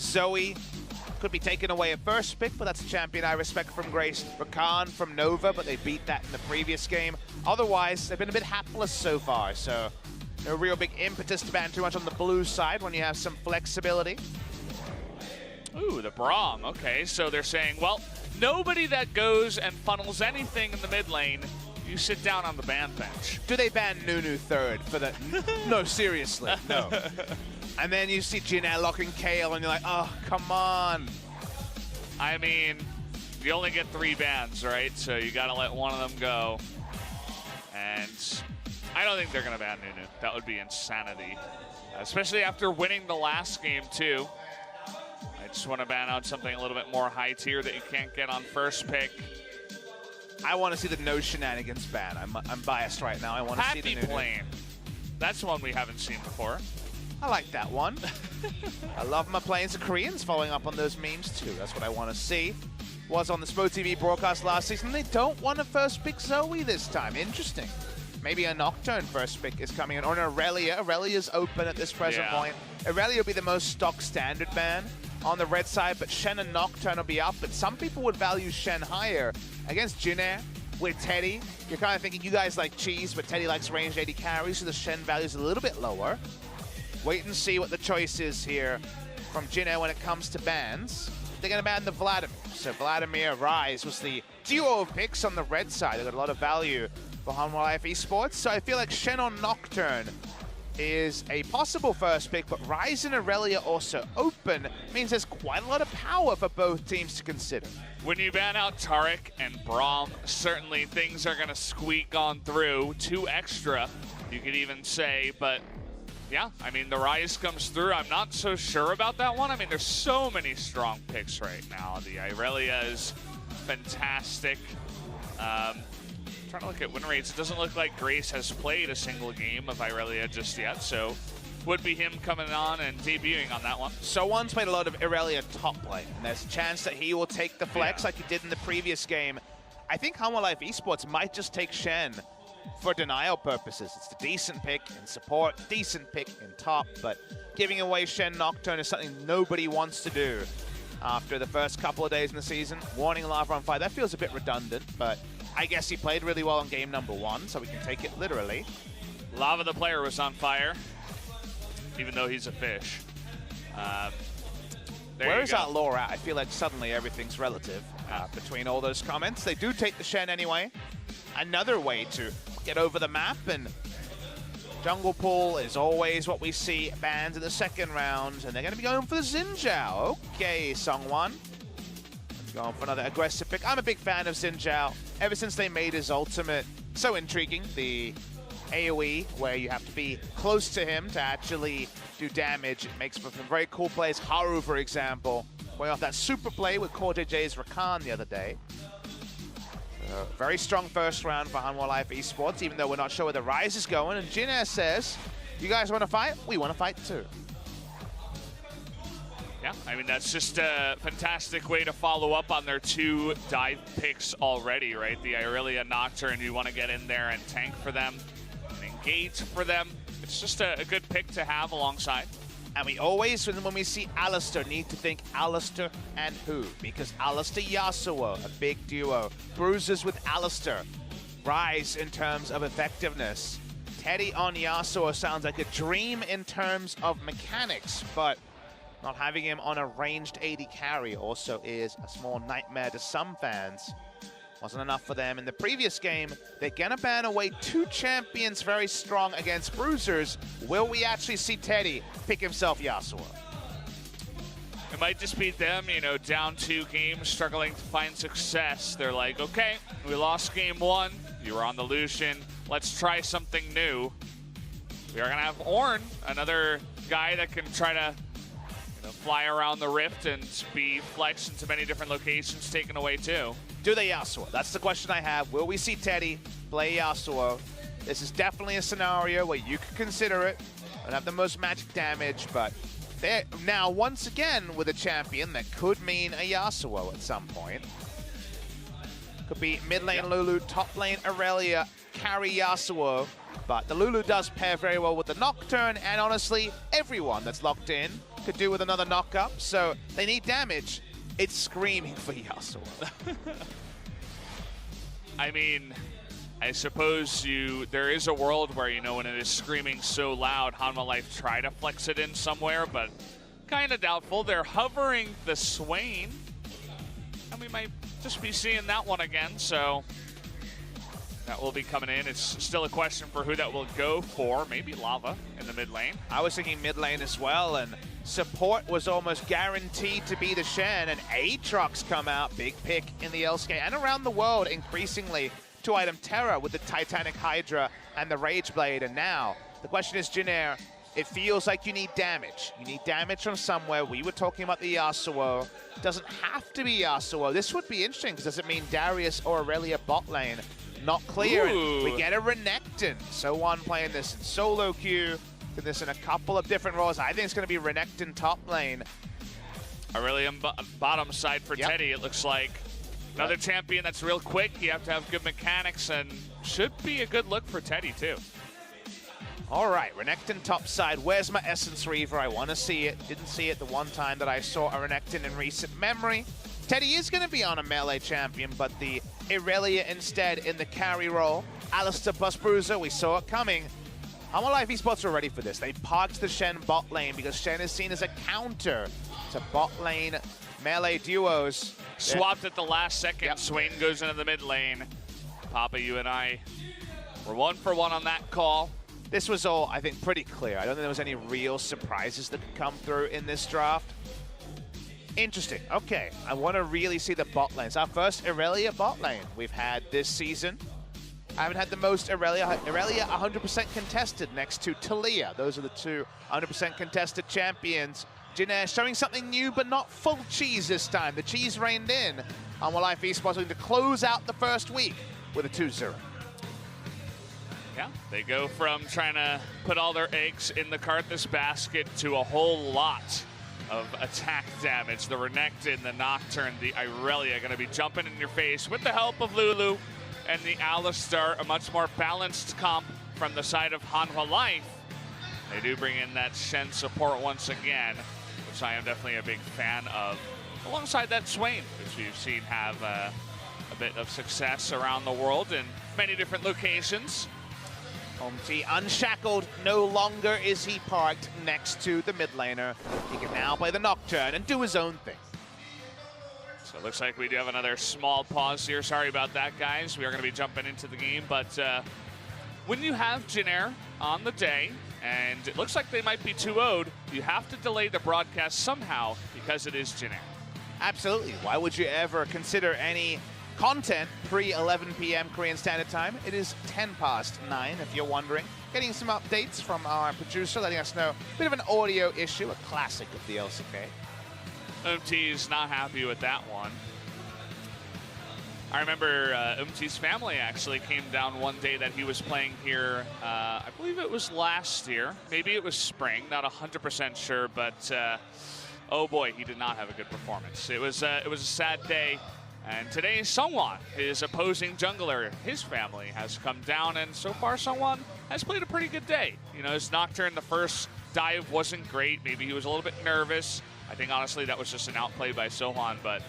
Zoe could be taken away at first pick, but that's a champion I respect from Grace. Rakan from Nova, but they beat that in the previous game. Otherwise, they've been a bit hapless so far, so no real big impetus to ban too much on the blue side when you have some flexibility. Ooh, the Braum. Okay, so they're saying, well, nobody that goes and funnels anything in the mid lane, you sit down on the ban bench. Do they ban Nunu third for the... No, seriously, no. And then you see Jin locking Kale, and you're like, oh, come on. I mean, you only get 3 bans, right? So you got to let one of them go. And I don't think they're going to ban Nunu. That would be insanity. Especially after winning the last game, too. I just want to ban out something a little bit more high tier that you can't get on first pick. I want to see the no shenanigans ban. I'm biased right now. I want to see the Happy Plane. That's one we haven't seen before. I like that one. I love my planes of Koreans following up on those memes too. That's what I want to see. Was on the Spo TV broadcast last season. They don't want to first pick Zoe this time. Interesting. Maybe a Nocturne first pick is coming in, or an Aurelia. Aurelia's open at this present point. Aurelia will be the most stock standard ban on the red side, but Shen and Nocturne will be up. But some people would value Shen higher against Jinair with Teddy. You're kind of thinking you guys like cheese, but Teddy likes ranged AD carries, so the Shen value is a little bit lower. Wait and see what the choice is here from Jinair when it comes to bans. They're going to ban the Vladimir. So Vladimir, Rise was the duo of picks on the red side. They got a lot of value for Hanwha Life Esports. So I feel like Shen on Nocturne is a possible first pick, but Rise and Aurelia also open means there's quite a lot of power for both teams to consider. When you ban out Taric and Braum, certainly things are going to squeak on through. 2 extra, you could even say, but yeah, I mean, the Rise comes through. I'm not so sure about that one. I mean, there's so many strong picks right now. The Aurelia is fantastic. Trying to look at win rates. It doesn't look like Grace has played a single game of Aurelia just yet, so would be him coming on and debuting on that one. So one's played a lot of Aurelia top lane, and there's a chance that he will take the flex like he did in the previous game. I think Hanwha Life Esports might just take Shen for denial purposes. It's a decent pick in support, decent pick in top, but giving away Shen Nocturne is something nobody wants to do after the first couple of days in the season. Warning Lava on fire, that feels a bit redundant, but I guess he played really well in game number 1, so we can take it literally. Lava the player was on fire, even though he's a fish. Where is that lore at? I feel like suddenly everything's relative between all those comments. They do take the Shen anyway. Another way to get over the map, and Jungle Pool is always what we see banned in the second round, and they're going to be going for the Xin Zhao. Okay, Sungwon. Going for another aggressive pick. I'm a big fan of Xin Zhao. Ever since they made his ultimate so intriguing, the AoE, where you have to be close to him to actually do damage. It makes for some very cool plays. Haru, for example, going off that super play with Core JJ's Rakan the other day. Very strong first round for Hanwha Life Esports, even though we're not sure where the Rise is going. And Jinair says, you guys want to fight? We want to fight too. Yeah, I mean, that's just a fantastic way to follow up on their 2 dive picks already, right? The Aurelia Nocturne, you want to get in there and tank for them and engage for them. It's just a good pick to have alongside. And we always, when we see Alistar, need to think Alistar and who? Because Alistar Yasuo, a big duo. Bruises with Alistar. Rise in terms of effectiveness. Teddy on Yasuo sounds like a dream in terms of mechanics, but not having him on a ranged AD carry also is a small nightmare to some fans. Wasn't enough for them in the previous game. They're gonna ban away 2 champions very strong against Bruisers. Will we actually see Teddy pick himself Yasuo? It might just be them, you know, down 2 games, struggling to find success. They're like, okay, we lost game 1. You were on the Lucian. Let's try something new. We are gonna have Ornn, another guy that can try to fly around the rift and be flexed into many different locations, taken away too. Do they Yasuo? That's the question I have. Will we see Teddy play Yasuo? This is definitely a scenario where you could consider it. Don't have the most magic damage, but they're now once again with a champion that could mean a Yasuo at some point. Could be mid lane Lulu, top lane Aurelia, carry Yasuo. But the Lulu does pair very well with the Nocturne, and honestly, everyone that's locked in could do with another knock-up, so they need damage. It's screaming for Yasuo. I mean, I suppose there is a world where, you know, when it is screaming so loud, Hanwha Life try to flex it in somewhere, but kind of doubtful. They're hovering the Swain, and we might just be seeing that one again, so that will be coming in. It's still a question for who that will go for. Maybe Lava in the mid lane. I was thinking mid lane as well, and support was almost guaranteed to be the Shen, and Aatrox come out, big pick in the LCK, and around the world increasingly, 2-item Terra with the Titanic Hydra and the Rage Blade, and now the question is, Jinair, it feels like you need damage. You need damage from somewhere. We were talking about the Yasuo. Doesn't have to be Yasuo. This would be interesting, because does it mean Darius or Aurelia bot lane? Not clear. And we get a Renekton. So1 playing this in solo queue. This in a couple of different roles. I think it's going to be Renekton top lane. Aurelia bottom side for Teddy, it looks like. Another champion that's real quick. You have to have good mechanics, and should be a good look for Teddy, too. All right, Renekton top side. Where's my Essence Reaver? I want to see it. Didn't see it the one time that I saw a Renekton in recent memory. Teddy is going to be on a melee champion, but the Aurelia instead in the carry role. Alistar plus Bruiser, we saw it coming. Hanwha Life esports are ready for this. They parked the Shen bot lane because Shen is seen as a counter to bot lane melee duos. Swapped at the last second. Swain goes into the mid lane. Papa, you and I were 1 for 1 on that call. This was all, I think, pretty clear. I don't think there was any real surprises that could come through in this draft. Interesting. Okay, I want to really see the bot lanes. Our first Aurelia bot lane we've had this season. I haven't had the most Aurelia 100% contested next to Talia. Those are the two 100% contested champions. Jinair showing something new, but not full cheese this time. The cheese reined in. Hanwha Life esports going to close out the first week with a 2-0. Yeah, they go from trying to put all their eggs in the Karthus basket to a whole lot of attack damage. The Renekton, the Nocturne, the Aurelia going to be jumping in your face with the help of Lulu and the Alistar, a much more balanced comp from the side of Hanwha Life. They do bring in that Shen support once again, which I am definitely a big fan of, alongside that Swain, which we've seen have a bit of success around the world in many different locations. Omti unshackled, no longer is he parked next to the mid laner. He can now play the Nocturne and do his own thing. So it looks like we do have another small pause here. Sorry about that, guys. We are going to be jumping into the game, but when you have Jinair on the day, and it looks like they might be 2-0'd, you have to delay the broadcast somehow because it is Jinair. Absolutely. Why would you ever consider any content pre-11 p.m. Korean Standard Time? It is 9:10, if you're wondering. Getting some updates from our producer, letting us know a bit of an audio issue, a classic of the LCK. Umti's not happy with that one. I remember Umti's family actually came down one day that he was playing here. I believe it was last year. Maybe it was spring, not 100% sure, but oh boy, he did not have a good performance. It was a sad day. And today, Sungwon, his opposing jungler, his family has come down, and so far Sungwon has played a pretty good day. You know, his Nocturne, the first dive wasn't great. Maybe he was a little bit nervous. I think, honestly, that was just an outplay by Sohan, but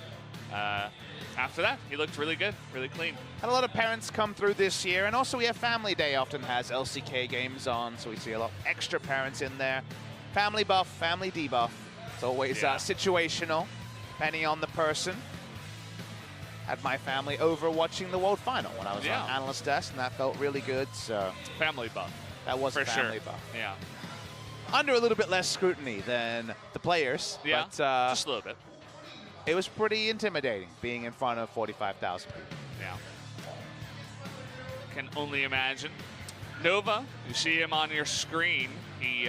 after that, he looked really good, really clean. Had a lot of parents come through this year, and also we have Family Day often has LCK games on, so we see a lot of extra parents in there. Family buff, family debuff. It's always situational, depending on the person. Had my family over watching the World Final when I was on analyst desk, and that felt really good. So family buff. That was for a family sure. buff. Yeah. Under a little bit less scrutiny than the players. Yeah, but, just a little bit. It was pretty intimidating being in front of 45,000 people. Yeah. Can only imagine. Nova, you see him on your screen. He,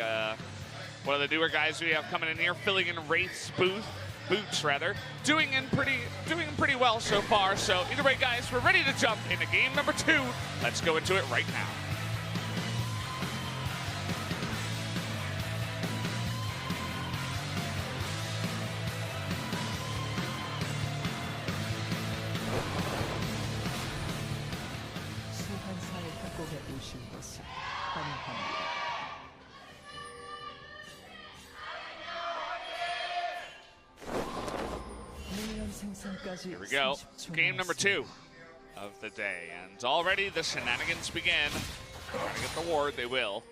one of the newer guys we have coming in here, filling in Wraith's boots, doing pretty well so far. So either way, guys, we're ready to jump into game number 2. Let's go into it right now. Here we go. Game number 2 of the day. And already the shenanigans begin. Trying to get the ward, they will.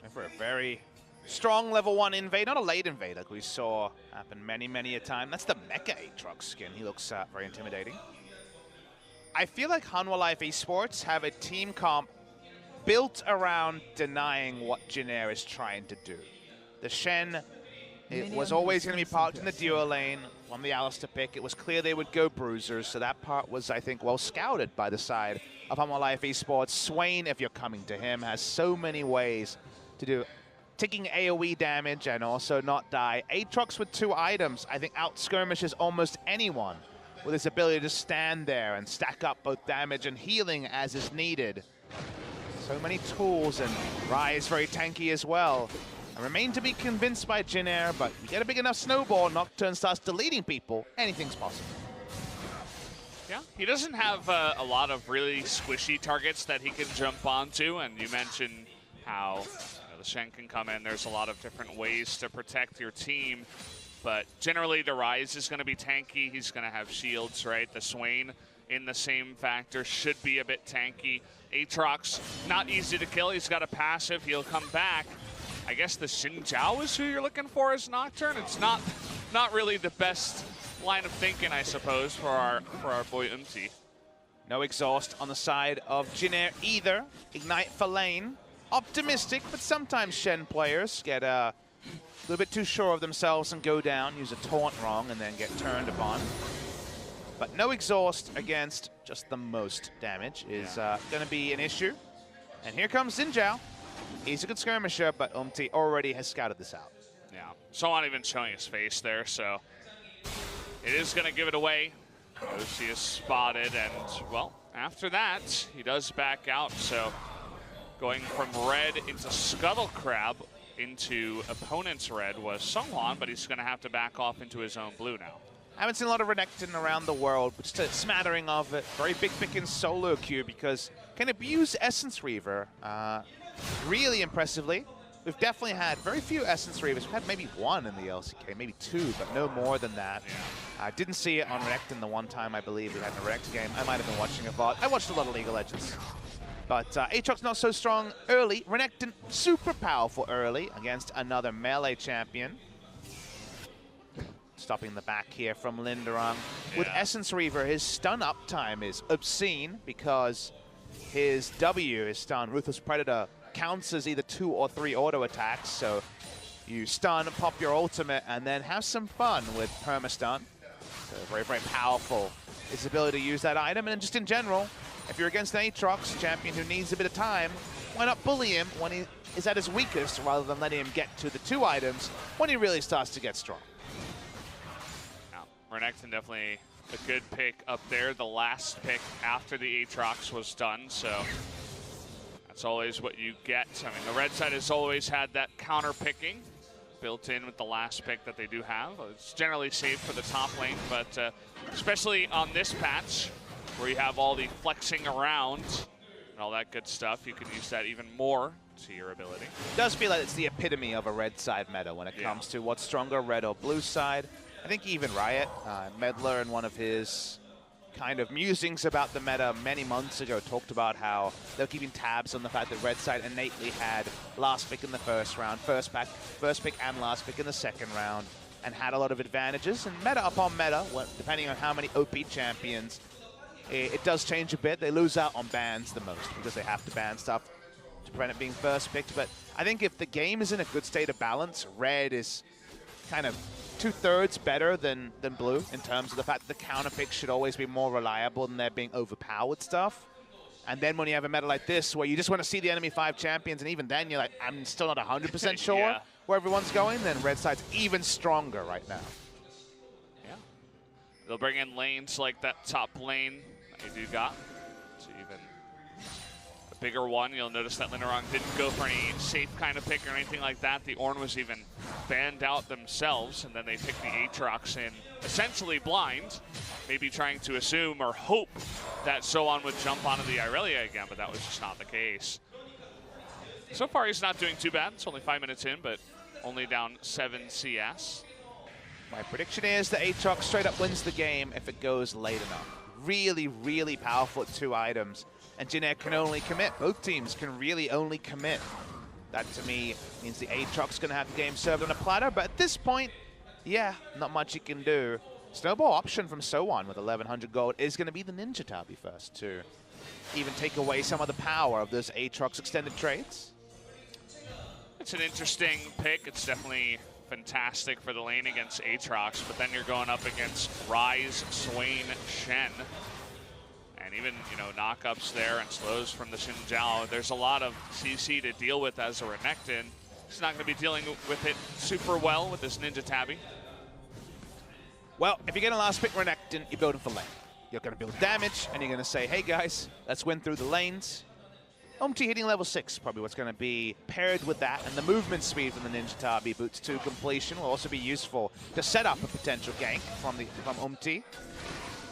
And for a very strong level 1 invade, not a late invade like we saw happen many a time. That's the Mecha Aatrox skin. He looks very intimidating. I feel like Hanwha Life Esports have a team comp built around denying what Jin Air is trying to do. The Shen, it was always going to be parked in the duo lane on the Alistar pick. It was clear they would go bruisers, so that part was, I think, well scouted by the side of Hanwha Life Esports. Swain, if you're coming to him, has so many ways to do taking AoE damage and also not die. Aatrox with 2 items, I think, out-skirmishes almost anyone with his ability to stand there and stack up both damage and healing as is needed. So many tools, and Rai is very tanky as well. I remain to be convinced by Jin Air, but you get a big enough snowball, Nocturne starts deleting people, anything's possible. Yeah, he doesn't have a lot of really squishy targets that he can jump onto, and you mentioned how the Shen can come in. There's a lot of different ways to protect your team, but generally the Rise is going to be tanky. He's going to have shields, right? The Swain in the same factor should be a bit tanky. Aatrox, not easy to kill. He's got a passive. He'll come back. I guess the Xin Zhao is who you're looking for as Nocturne. It's not really the best line of thinking, I suppose, for our boy Umti. No exhaust on the side of Jin Air either. Ignite for lane. Optimistic, but sometimes Shen players get a little bit too sure of themselves and go down, use a taunt wrong, and then get turned upon. But no exhaust against just the most damage is going to be an issue. And here comes Xin Zhao. He's a good skirmisher, but Umti already has scouted this out. Yeah, so not even showing his face there, so it is going to give it away. He is spotted, and, well, after that, he does back out, so going from red into Scuttle Crab into opponent's red was Seonghwan, but he's going to have to back off into his own blue now. I haven't seen a lot of Renekton around the world, but just a smattering of it. Very big pick in solo queue because can abuse Essence Reaver really impressively. We've definitely had very few Essence Reavers. We've had maybe 1 in the LCK, maybe 2, but no more than that. I didn't see it on Renekton the one time I believe we had in a Renekton game. I might have been watching a VOD. I watched a lot of League of Legends. But Aatrox not so strong early. Renekton super powerful early against another melee champion. Stopping the back here from Linderung. With Essence Reaver, his stun uptime is obscene because his W, his stun, Ruthless Predator, counts as either 2 or 3 auto attacks. So you stun, pop your ultimate, and then have some fun with perma-stun. So very powerful. His ability to use that item, and just in general, if you're against an Aatrox champion who needs a bit of time, why not bully him when he is at his weakest rather than letting him get to the 2 items when he really starts to get strong? Renekton definitely a good pick up there. The last pick after the Aatrox was done, so that's always what you get. I mean, the red side has always had that counter picking built in with the last pick that they do have. It's generally safe for the top lane, but especially on this patch where you have all the flexing around and all that good stuff, you can use that even more to your ability. It does feel like it's the epitome of a red side meta when it comes to what's stronger, red or blue side. I think even Riot, Medler, in one of his kind of musings about the meta many months ago, talked about how they're keeping tabs on the fact that red side innately had last pick in the first round, first pick and last pick in the second round, and had a lot of advantages. And meta upon meta, depending on how many OP champions, it does change a bit. They lose out on bans the most because they have to ban stuff to prevent it being first picked. But I think if the game is in a good state of balance, red is kind of 2/3 better than blue in terms of the fact that the counter pick should always be more reliable than there being overpowered stuff. And then when you have a meta like this where you just want to see the enemy 5 champions, and even then you're like, I'm still not 100% sure where everyone's going, then red side's even stronger right now. Yeah. They'll bring in lanes like that top lane that you do got. So even a bigger one. You'll notice that Linderung didn't go for any safe kind of pick or anything like that. The Ornn was even banned out themselves, and then they picked the Aatrox in essentially blind, maybe trying to assume or hope that Soan would jump onto the Irelia again, but that was just not the case. So far, he's not doing too bad. It's only 5 minutes in, but only down 7 CS. My prediction is that Aatrox straight up wins the game if it goes late enough. Really, really powerful at 2 items. And Jin Air can only commit. Both teams can really only commit. That, to me, means the Aatrox going to have the game served on a platter. But at this point, yeah, not much you can do. Snowball option from So1 with 1,100 gold is going to be the Ninja Tabi first to even take away some of the power of those Aatrox extended trades. It's an interesting pick. It's definitely fantastic for the lane against Aatrox, but then you're going up against Ryze, Swain, Shen. And even, you know, knockups there and slows from the Xin Zhao. There's a lot of CC to deal with as a Renekton. He's not going to be dealing with it super well with this Ninja Tabi. Well, if you're going to last pick Renekton, you build him for lane. You're going to build damage, and you're going to say, hey guys, let's win through the lanes. Umti hitting level 6, probably what's going to be paired with that, and the movement speed from the Ninja Tabi boots to completion will also be useful to set up a potential gank from Umti.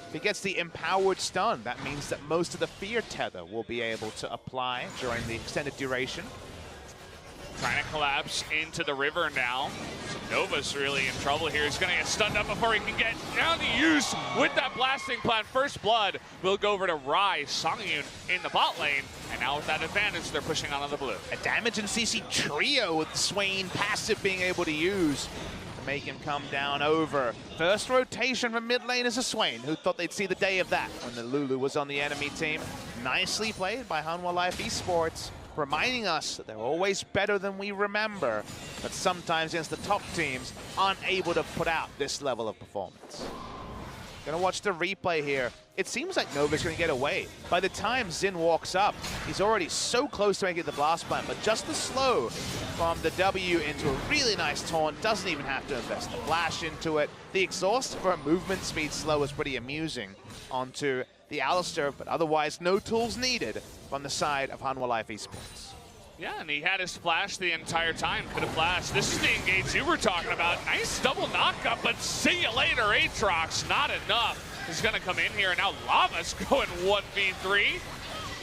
If he gets the empowered stun, that means that most of the fear tether will be able to apply during the extended duration. Trying to collapse into the river now. So Nova's really in trouble here. He's going to get stunned up before he can get down to use with that blasting plant. First blood will go over to Ryze, Songyun in the bot lane. And now with that advantage, they're pushing on the blue. A damage and CC trio with Swain passive being able to use to make him come down over. First rotation from mid lane is a Swain. Who thought they'd see the day of that when the Lulu was on the enemy team? Nicely played by Hanwha Life Esports, reminding us that they're always better than we remember, but sometimes against the top teams aren't able to put out this level of performance. Gonna watch the replay here. It seems like Nova's gonna get away. By the time Xin walks up, he's already so close to making the blast plant, but just the slow from the W into a really nice taunt, doesn't even have to invest the flash into it. The exhaust for a movement speed slow is pretty amusing onto the Alistar, but otherwise no tools needed from the side of Hanwha Life Esports. Yeah, and he had his flash the entire time. Could have flashed. This is the engage you were talking about. Nice double knockup, but see you later, Aatrox. Not enough. He's going to come in here, and now Lava's going 1v3.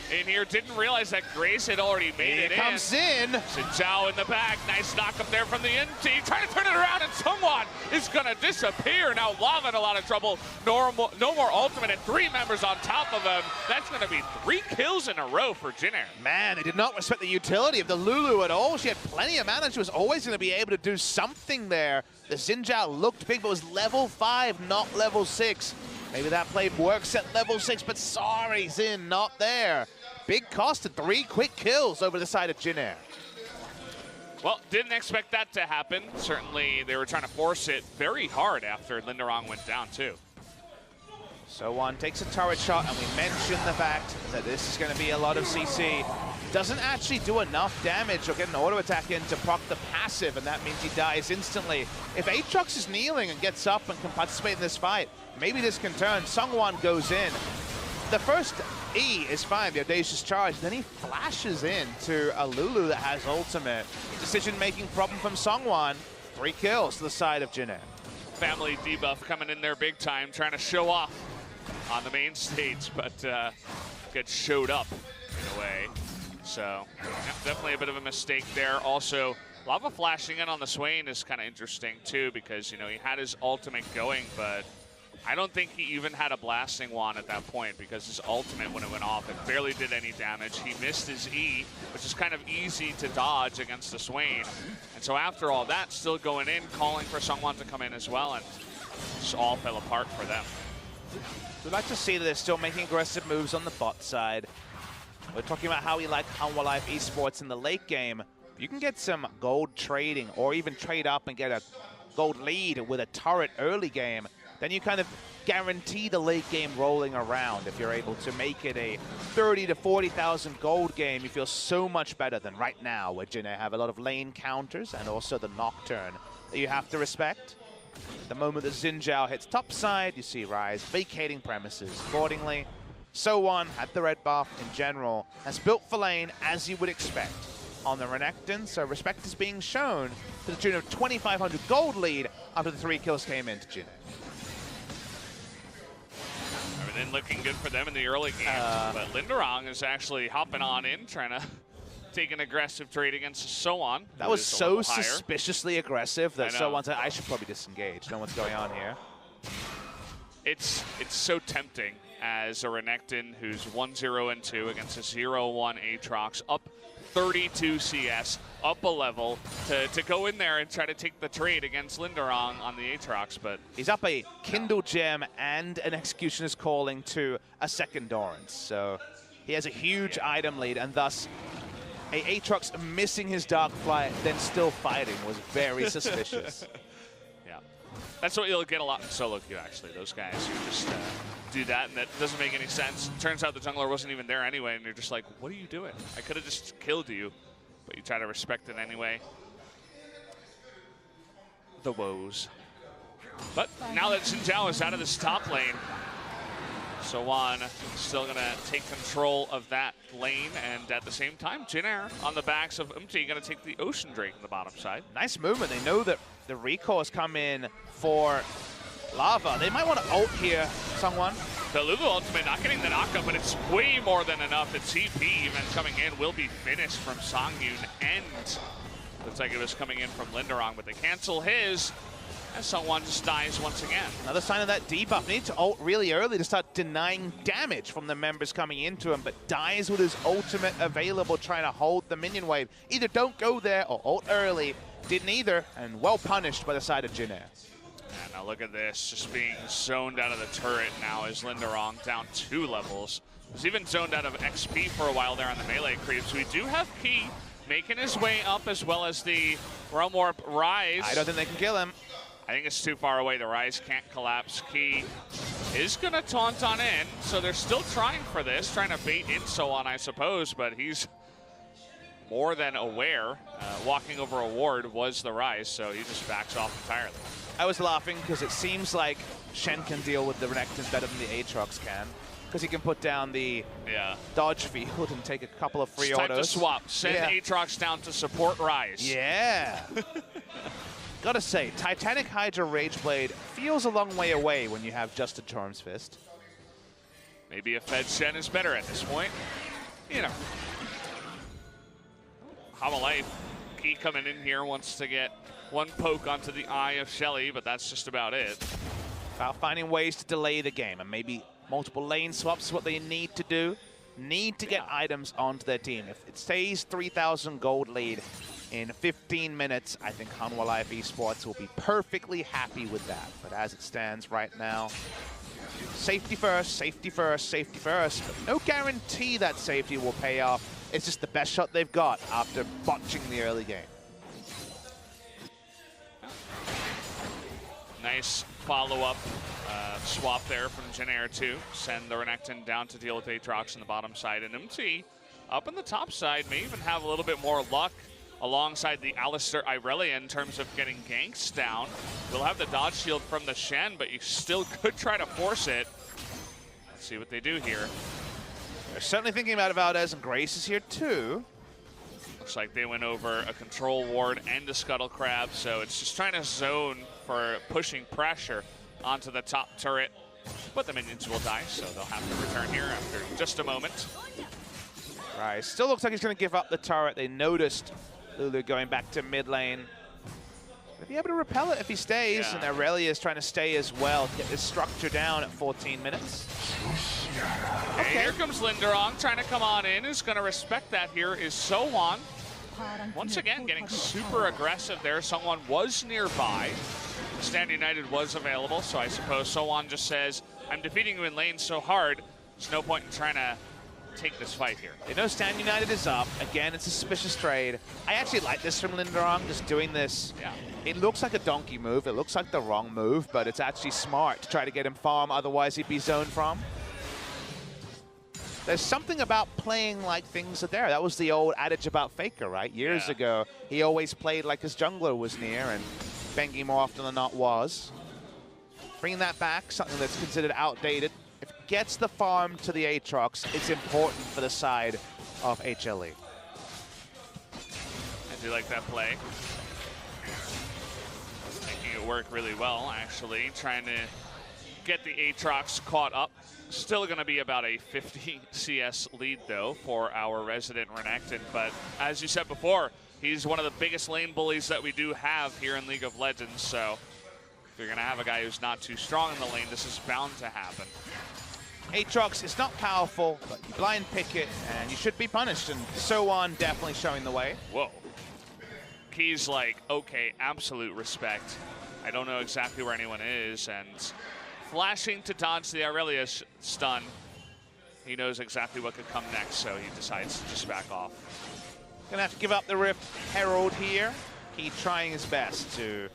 In here, didn't realize that Grace had already made it in. Here comes in. Zhao in the back. Nice knockup there from the NT. Trying to turn it around, and someone is going to disappear. Now Lava in a lot of trouble. No more ultimate, and 3 members on top of him. That's going to be 3 kills in a row for Jin Air. Man, they did not respect the utility of the Lulu at all. She had plenty of mana. She was always going to be able to do something there. The Xin Zhao looked big, but was level 5, not level 6. Maybe that play works at level 6, but sorry, Xin, not there. Big cost and 3 quick kills over the side of Jin Air. Well, didn't expect that to happen. Certainly, they were trying to force it very hard after Linderong went down, too. So1 takes a turret shot, and we mentioned the fact that this is going to be a lot of CC. Doesn't actually do enough damage or get an auto attack in to proc the passive, and that means he dies instantly. If Aatrox is kneeling and gets up and can participate in this fight, maybe this can turn. Sungwon goes in. The first E is fine, the Audacious Charge. Then he flashes in to a Lulu that has ultimate. Decision-making problem from Sungwon. 3 kills to the side of Jin Air. Family debuff coming in there big time, trying to show off on the main stage, but gets showed up in a way. So yeah, definitely a bit of a mistake there. Also, Lava flashing in on the Swain is kind of interesting too, because, you know, he had his ultimate going, but I don't think he even had a blasting wand at that point, because his ultimate, when it went off, it barely did any damage. He missed his E, which is kind of easy to dodge against the Swain. And so after all that, still going in, calling for someone to come in as well, and just all fell apart for them. We'd like to see that they're still making aggressive moves on the bot side. We're talking about how we like Hanwha Life Esports in the late game. You can get some gold trading, or even trade up and get a gold lead with a turret early game. Then you kind of guarantee the late game rolling around. If you're able to make it a 30 to 40,000 gold game, you feel so much better than right now, where Jin Air have a lot of lane counters and also the Nocturne that you have to respect. The moment that Xin Zhao hits topside, you see Ryze vacating premises accordingly. So1 had the red buff in general, has built for lane as you would expect on the Renekton, so respect is being shown to the tune of 2,500 gold lead after the 3 kills came into Jin Air. Everything looking good for them in the early game, but Linderong is actually hopping on in, trying to take an aggressive trade against So-On. That was so suspiciously aggressive that So-On said, I should probably disengage. Know what's going on here. It's so tempting as a Renekton who's 1-0-2 against a 0-1 Aatrox, up 32 CS, up a level, to go in there and try to take the trade against Linderong on the Aatrox, but... He's up a Kindle Gem and an Executioner's Calling to a second Dorrance, so he has a huge item lead, and thus a Aatrox missing his Dark Flight, then still fighting was very suspicious. Yeah, that's what you'll get a lot in solo queue, actually, those guys who just do that, and that doesn't make any sense. Turns out the jungler wasn't even there anyway, and you're just like, what are you doing? I could have just killed you, but you try to respect it anyway. The woes. But now that Xin Zhao is out of this top lane, So-On still going to take control of that lane, and at the same time, Jin Air on the backs of Umti going to take the Ocean Drake on the bottom side. Nice movement. They know that the recall has come in for Lava. They might want to ult here, someone. The Lulu ultimate not getting the knockup, but it's way more than enough. The TP even coming in will be finished from Songyun, and looks like it was coming in from Linderong, but they cancel his, and someone just dies once again. Another sign of that debuff. They need to ult really early to start denying damage from the members coming into him, but dies with his ultimate available, trying to hold the minion wave. Either don't go there or ult early. Didn't either, and well punished by the side of Jin Air. And now look at this, just being zoned out of the turret now is Linderong down 2 levels. Was even zoned out of XP for a while there on the melee creeps. We do have Key making his way up, as well as the Realm Warp Rise. I don't think they can kill him. I think it's too far away. The Rise can't collapse. Key is going to taunt on in, so they're still trying for this, trying to bait in So-On, I suppose, but he's more than aware. Walking over a ward was the Rise, so he just backs off entirely. I was laughing because it seems like Shen can deal with the Renekton better than the Aatrox can, because he can put down the dodge field and take a couple of free autos. Time to swap. Send Aatrox down to support Rise. Yeah. Gotta say, Titanic Hydra Rageblade feels a long way away when you have just a Charm's Fist. Maybe a Fed Shen is better at this point. You know. Hanwha, Key coming in here, wants to get one poke onto the eye of Shelly, but that's just about it. About finding ways to delay the game, and maybe multiple lane swaps is what they need to do. Need to get items onto their team. If it stays 3,000 gold lead in 15 minutes, I think Hanwha Life Esports will be perfectly happy with that. But as it stands right now, safety first, safety first, safety first. But no guarantee that safety will pay off. It's just the best shot they've got after botching the early game. Nice follow-up swap there from Jin Air to send the Renekton down to deal with Aatrox on the bottom side. And MT up on the top side may even have a little bit more luck alongside the Alistair Irelia in terms of getting ganks down. We'll have the dodge shield from the Shen, but you still could try to force it. Let's see what they do here. They're certainly thinking about Valdez, and Grace is here too. Looks like they went over a control ward and a Scuttle Crab, so it's just trying to zone for pushing pressure onto the top turret. But the minions will die, so they'll have to return here after just a moment. Right, still looks like he's going to give up the turret. They noticed Lulu going back to mid lane. He'll be able to repel it if he stays, and Irelia is trying to stay as well to get this structure down at 14 minutes. Okay, here comes Linderong trying to come on in. Who's going to respect that here is So-On. Once again, getting super aggressive there. Someone was nearby. Stand United was available, so I suppose So-On just says, I'm defeating you in lane so hard, there's no point in trying to take this fight here. They know Stand United is up. Again, it's a suspicious trade. I actually like this from Linderong, just doing this. Yeah. It looks like a donkey move. It looks like the wrong move, but it's actually smart to try to get him farm, otherwise he'd be zoned from. There's something about playing like things are there. That was the old adage about Faker, right? Years ago, he always played like his jungler was near, and Bengi more often than not was. Bringing that back, something that's considered outdated. If it gets the farm to the Aatrox, it's important for the side of HLE. I do like that play. Making it work really well, actually. Trying to get the Aatrox caught up. Still going to be about a 50 CS lead, though, for our resident Renekton. But as you said before, he's one of the biggest lane bullies that we do have here in League of Legends. So if you're going to have a guy who's not too strong in the lane, this is bound to happen. Aatrox is not powerful, but you blind pick it, and you should be punished. And so on, definitely showing the way. Whoa. Key's like, okay, absolute respect. I don't know exactly where anyone is, and flashing to dodge the Aurelia stun. He knows exactly what could come next, so he decides to just back off. Gonna have to give up the Rift Herald here. Key trying his best to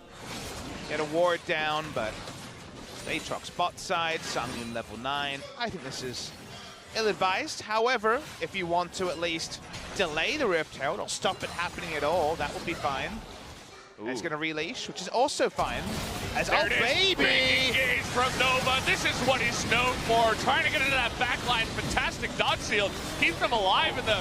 get a ward down, but Aatrox bot side, Sangyun level 9. I think this is ill-advised. However, if you want to at least delay the Rift Herald or stop it happening at all, that would be fine. It's going to releash, which is also fine. As there oh, baby! Big engage from Nova. This is what he's known for. Trying to get into that backline. Fantastic dodge shield. Keeps him alive. And the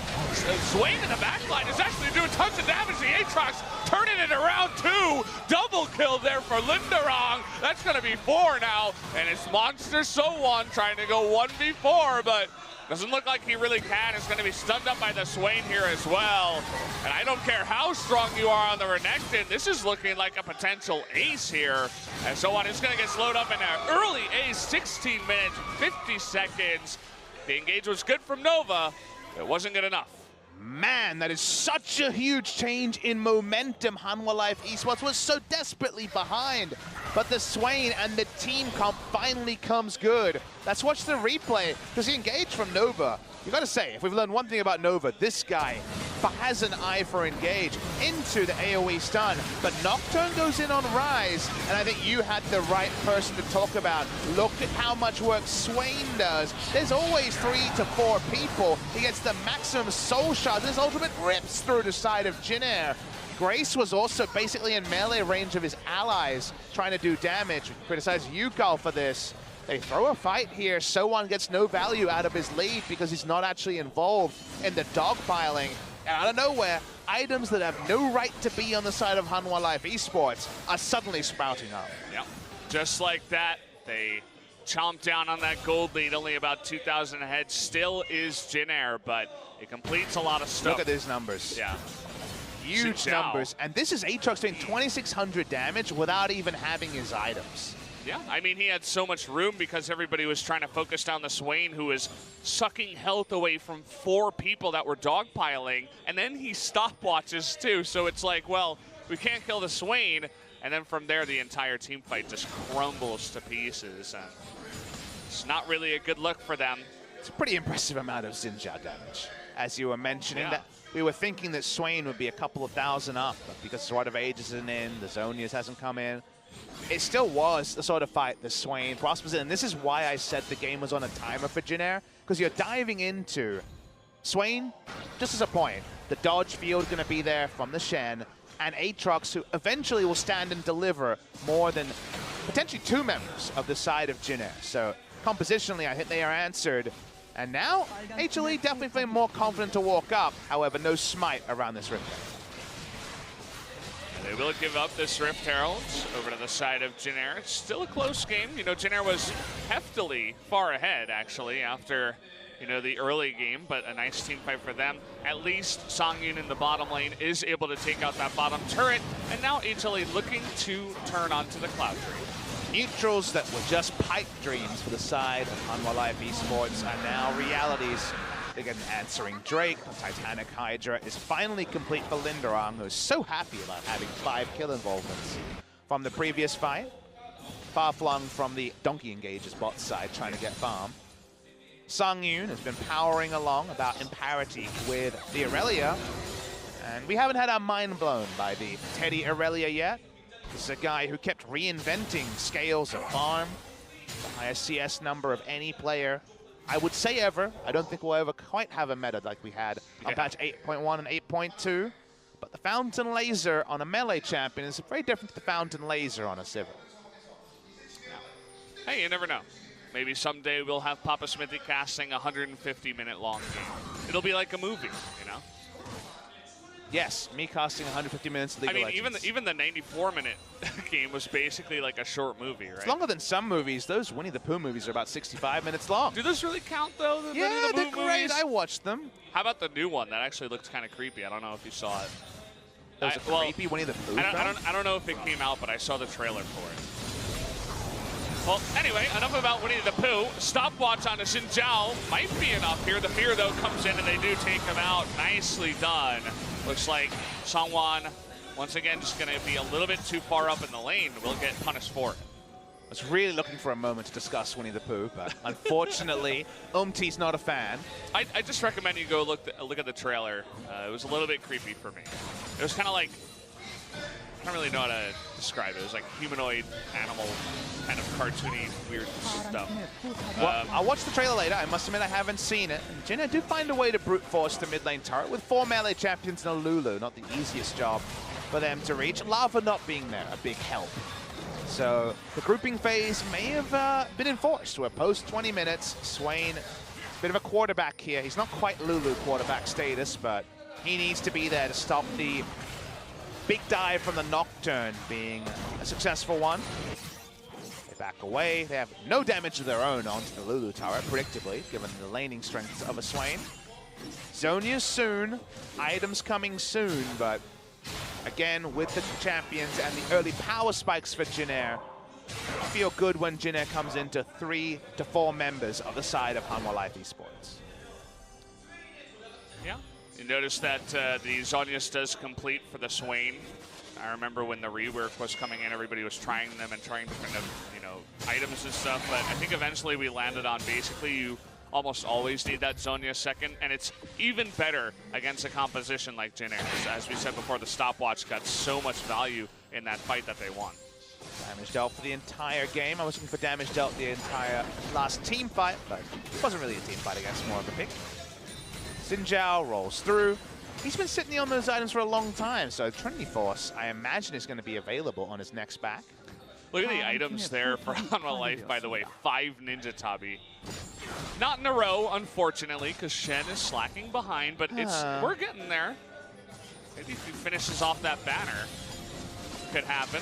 Swain in the backline is actually doing tons of damage. The Aatrox turning it around 2. Double kill there for Linderong. That's going to be 4 now. And it's Monster So1 trying to go 1v4, but doesn't look like he really can. It's going to be stunned up by the Swain here as well. And I don't care how strong you are on the Renekton, this is looking like a potential ace here. And So1 is going to get slowed up in an early ace, 16 minutes, 50 seconds. The engage was good from Nova. It wasn't good enough. Man, that is such a huge change in momentum. Hanwha Life Esports was so desperately behind, but the Swain and the team comp finally comes good. Let's watch the replay, because he engaged from Nova. You gotta say, if we've learned one thing about Nova, this guy has an eye for engage into the AoE stun, but Nocturne goes in on Rise, and I think you had the right person to talk about. Look at how much work Swain does. There's always 3 to 4 people. He gets the maximum soul shot. This ultimate rips through the side of Jinair. Grace was also basically in melee range of his allies, trying to do damage. We criticize Yukal for this. They throw a fight here. So1 gets no value out of his lead because he's not actually involved in the dogpiling. And out of nowhere, items that have no right to be on the side of Hanwha Life Esports are suddenly sprouting up. Yep. Just like that, they chomp down on that gold lead, only about 2,000 ahead. Still is Jinair, but it completes a lot of stuff. Look at these numbers. Yeah. Huge numbers. And this is Aatrox doing 2,600 damage without even having his items. Yeah, I mean, he had so much room because everybody was trying to focus down the Swain, who was sucking health away from 4 people that were dogpiling, and then he stopwatches too. So it's like, well, we can't kill the Swain, and then from there the entire team fight just crumbles to pieces. And it's not really a good look for them. It's a pretty impressive amount of Xinjia damage. As you were mentioning, that we were thinking that Swain would be a couple of thousand up, but because Sword of Ages isn't in, the Zonias hasn't come in, it still was the sort of fight the Swain prospers in. And this is why I said the game was on a timer for Jinair, because you're diving into Swain, just as a point. The dodge field going to be there from the Shen, and Aatrox, who eventually will stand and deliver more than potentially 2 members of the side of Jinair. So compositionally, I think they are answered. And now, HLE definitely feeling more confident to walk up. However, no smite around this Rift. They will give up this Rift Herald over to the side of Jinair. It's still a close game. You know, Jinair was heftily far ahead, actually, after, you know, the early game, but a nice team fight for them. At least Sangyun in the bottom lane is able to take out that bottom turret, and now HLE looking to turn onto the Cloud Tree. Neutrals that were just pipe dreams for the side of Hanwha Life Esports are now realities. They get an answering Drake. The Titanic Hydra is finally complete for Linderong, who's so happy about having 5 kill involvements from the previous fight. Far flung from the Donkey Engage's bot side, trying to get farm. Sangyun has been powering along about in parity with the Aurelia. And we haven't had our mind blown by the Teddy Aurelia yet. This is a guy who kept reinventing scales of farm. The highest CS number of any player, I would say, ever. I don't think we'll ever quite have a meta like we had on patch 8.1 and 8.2. But the Fountain Laser on a melee champion is very different to the Fountain Laser on a Sivir. Hey, you never know. Maybe someday we'll have Papa Smithy casting a 150-minute long game. It'll be like a movie, you know? Yes, me casting 150 minutes of League of Legends. even the 94-minute game was basically like a short movie, right? It's longer than some movies. Those Winnie the Pooh movies are about 65 minutes long. Do those really count, though? The Winnie the they're Pooh great. movies? I watched them. How about the new one? That actually looked kind of creepy. I don't know if you saw it. That was a creepy Winnie the Pooh film? I don't know if it came out, but I saw the trailer for it. Well, anyway, enough about Winnie the Pooh. Stopwatch on a Xin Zhao might be enough here. The fear, though, comes in, and they do take him out. Nicely done. Looks like Songwan, once again, just going to be a little bit too far up in the lane. Will get punished for it. I was really looking for a moment to discuss Winnie the Pooh, but unfortunately, Umti's not a fan. I just recommend you go look at the trailer. It was a little bit creepy for me. It was kind of like, I don't really know how to describe it. It was like humanoid, animal, kind of cartoony, weird stuff. Well, I'll watch the trailer later. I must admit I haven't seen it. And Jinna do find a way to brute force the mid lane turret with 4 melee champions and a Lulu. Not the easiest job for them to reach. Lava not being there, a big help. So the grouping phase may have been enforced. We're post 20 minutes. Swain, bit of a quarterback here. He's not quite Lulu quarterback status, but he needs to be there to stop the big dive from the Nocturne being a successful one. They back away. They have no damage of their own onto the Lulu turret, predictably, given the laning strengths of a Swain. Zonia soon. Items coming soon, but again, with the champions and the early power spikes for Jin Air, I feel good when Jin Air comes into 3 to 4 members of the side of Hanwha Life Esports. Yeah. You notice that the Zonius does complete for the Swain. I remember when the rework was coming in, everybody was trying them and trying different, items and stuff. But I think eventually we landed on basically you almost always need that Zonia second, and it's even better against a composition like Jin Air. As we said before, the stopwatch got so much value in that fight that they won. Damage dealt for the entire game. I was looking for damage dealt the entire last team fight, but it wasn't really a team fight, I guess, more of a pick. Xin Zhao rolls through. He's been sitting on those items for a long time, so Trinity Force, I imagine, is going to be available on his next back. Look at the items there for Hanwha Life, by the way. 5 Ninja Tabi. Not in a row, unfortunately, because Shen is slacking behind, but we're getting there. Maybe if he finishes off that banner, could happen.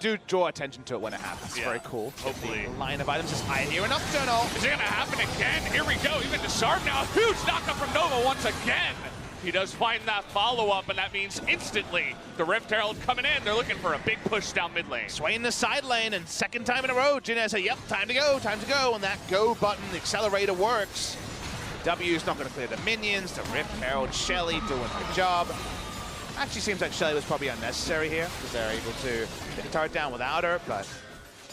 Do draw attention to it when it happens. It's very cool. Hopefully. The line of items is high here. An Nocturnal. Is it going to happen again? Here we go. Even Disarm now. Huge knockup from Nova once again. He does find that follow-up, and that means instantly the Rift Herald coming in. They're looking for a big push down mid lane. Sway in the side lane, and second time in a row, Jin Air said, yep, time to go, and that go button, the accelerator works. W's not going to clear the minions. The Rift Herald, Shelly doing the job. Actually seems like Shelly was probably unnecessary here, because they're able to get the turret down without her, but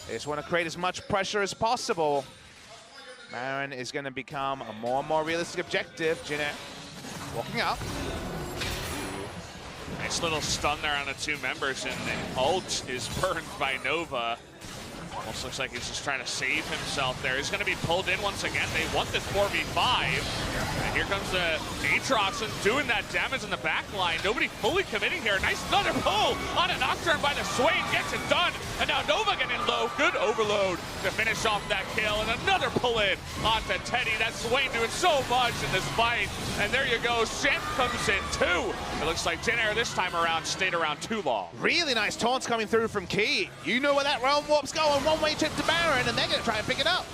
they just want to create as much pressure as possible. Marin is going to become a more and more realistic objective. Jin Air walking up. Nice little stun there on the 2 members, and the ult is burned by Nova. Almost looks like he's just trying to save himself there. He's going to be pulled in once again. They want this 4v5. And here comes the Aatrox and doing that damage in the back line. Nobody fully committing here. Nice another pull on a Nocturne by the Swain. Gets it done. And now Nova getting low. Good overload to finish off that kill. And another pull in onto Teddy. That Swain doing so much in this fight. And there you go. Shen comes in too. It looks like Jin Air this time around stayed around too long. Really nice taunts coming through from Key. You know where that realm warp's going. One-way trip to Baron, and they're going to try and pick it up.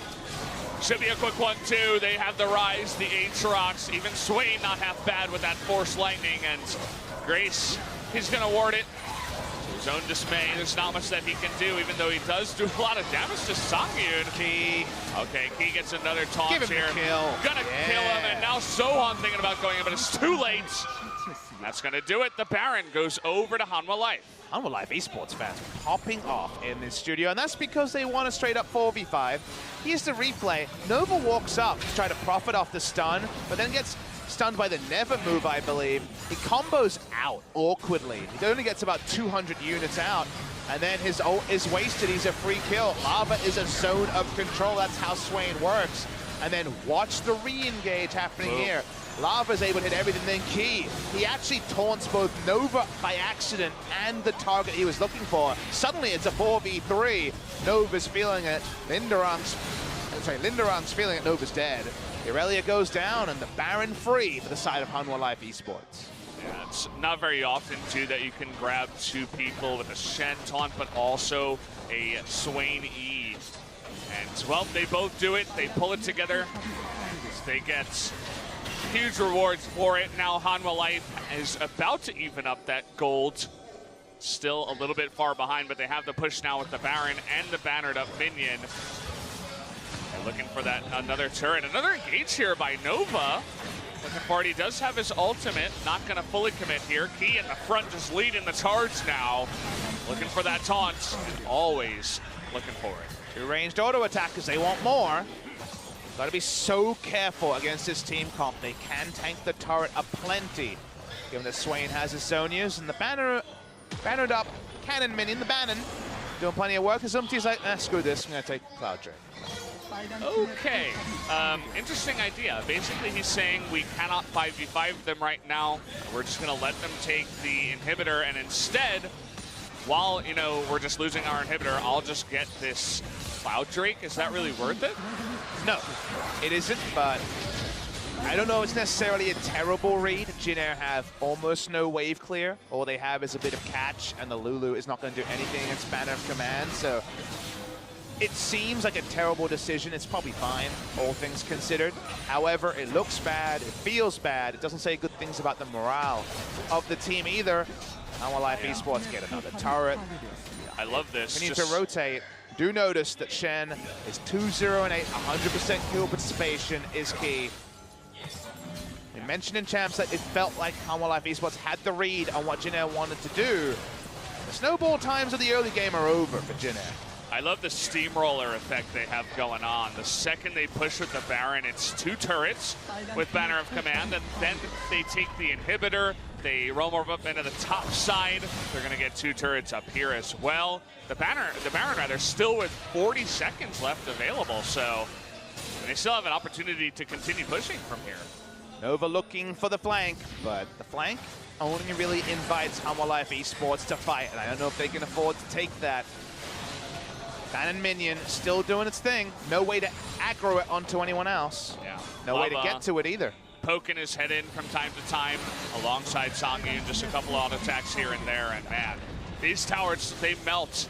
Should be a quick one, too. They have the Rise, the Aatrox. Even Swain not half bad with that Force Lightning, and Grace, he's going to ward it. To his own dismay, there's not much that he can do, even though he does do a lot of damage to Songyun. Key. Okay, Key gets another taunt Give him here. a kill. Gonna kill him, and now Sohan thinking about going in, but it's too late. That's going to do it. The Baron goes over to Hanwha Life. Hanwha Life Esports fans popping off in this studio, and that's because they want a straight-up 4v5. Here's the replay. Nova walks up to try to profit off the stun, but then gets stunned by the Never move, I believe. He combos out awkwardly. He only gets about 200 units out, and then his ult is wasted. He's a free kill. Lava is a zone of control. That's how Swain works. And then watch the re-engage happening here. Lava's able to hit everything, then Key. He actually taunts both Nova by accident and the target he was looking for. Suddenly it's a 4v3. Nova's feeling it. Linderang's feeling it. Nova's dead. Irelia goes down, and the Baron free for the side of Hanwha Life Esports. Yeah, it's not very often, too, that you can grab two people with a Shen taunt, but also a Swain E. And, well, they both do it. They pull it together. They get huge rewards for it. Now Hanwha Life is about to even up that gold. Still a little bit far behind, but they have the push now with the Baron and the bannered up minion. They're looking for that another turret. Another engage here by Nova. Looking for it. He does have his ultimate. Not going to fully commit here. Key in the front, just leading the charge now. Looking for that taunt. And always looking for it. Two ranged auto attackers. They want more. Got to be so careful against this team comp. They can tank the turret aplenty, given that Swain has his Zonias and the bannered up cannon minion, the Bannon, doing plenty of work. Azumti's like, screw this, I'm going to take Cloud Drake. Okay, interesting idea. Basically, he's saying we cannot 5v5 them right now. We're just going to let them take the inhibitor, and instead, while, you know, we're just losing our inhibitor, I'll just get this Cloud Drake. Is that really worth it? No, it isn't, but I don't know if it's necessarily a terrible read. Jin Air have almost no wave clear. All they have is a bit of catch, and the Lulu is not going to do anything against Banner of Command, so it seems like a terrible decision. It's probably fine, all things considered. However, it looks bad, it feels bad. It doesn't say good things about the morale of the team either. Hanwha Life Esports get another turret. I love this. We need to rotate. Do notice that Shen is 2-0 and 8. 100% kill participation is key. We mentioned in Champs that it felt like Hanwha Life Esports had the read on what Jin Air wanted to do. The snowball times of the early game are over for Jin Air. I love the steamroller effect they have going on. The second they push with the Baron, it's two turrets with Banner of Command, and then they take the inhibitor, they roam up into the top side. They're going to get two turrets up here as well. The Baron rather, still with 40 seconds left available, so they still have an opportunity to continue pushing from here. Nova looking for the flank, but the flank only really invites Hanwha Life Esports to fight, and I don't know if they can afford to take that. Bannon minion still doing its thing. No way to aggro it onto anyone else. Yeah. No way to get to it either. Poking his head in from time to time alongside Songi, and just a couple auto attacks here and there. And man, these towers, they melt.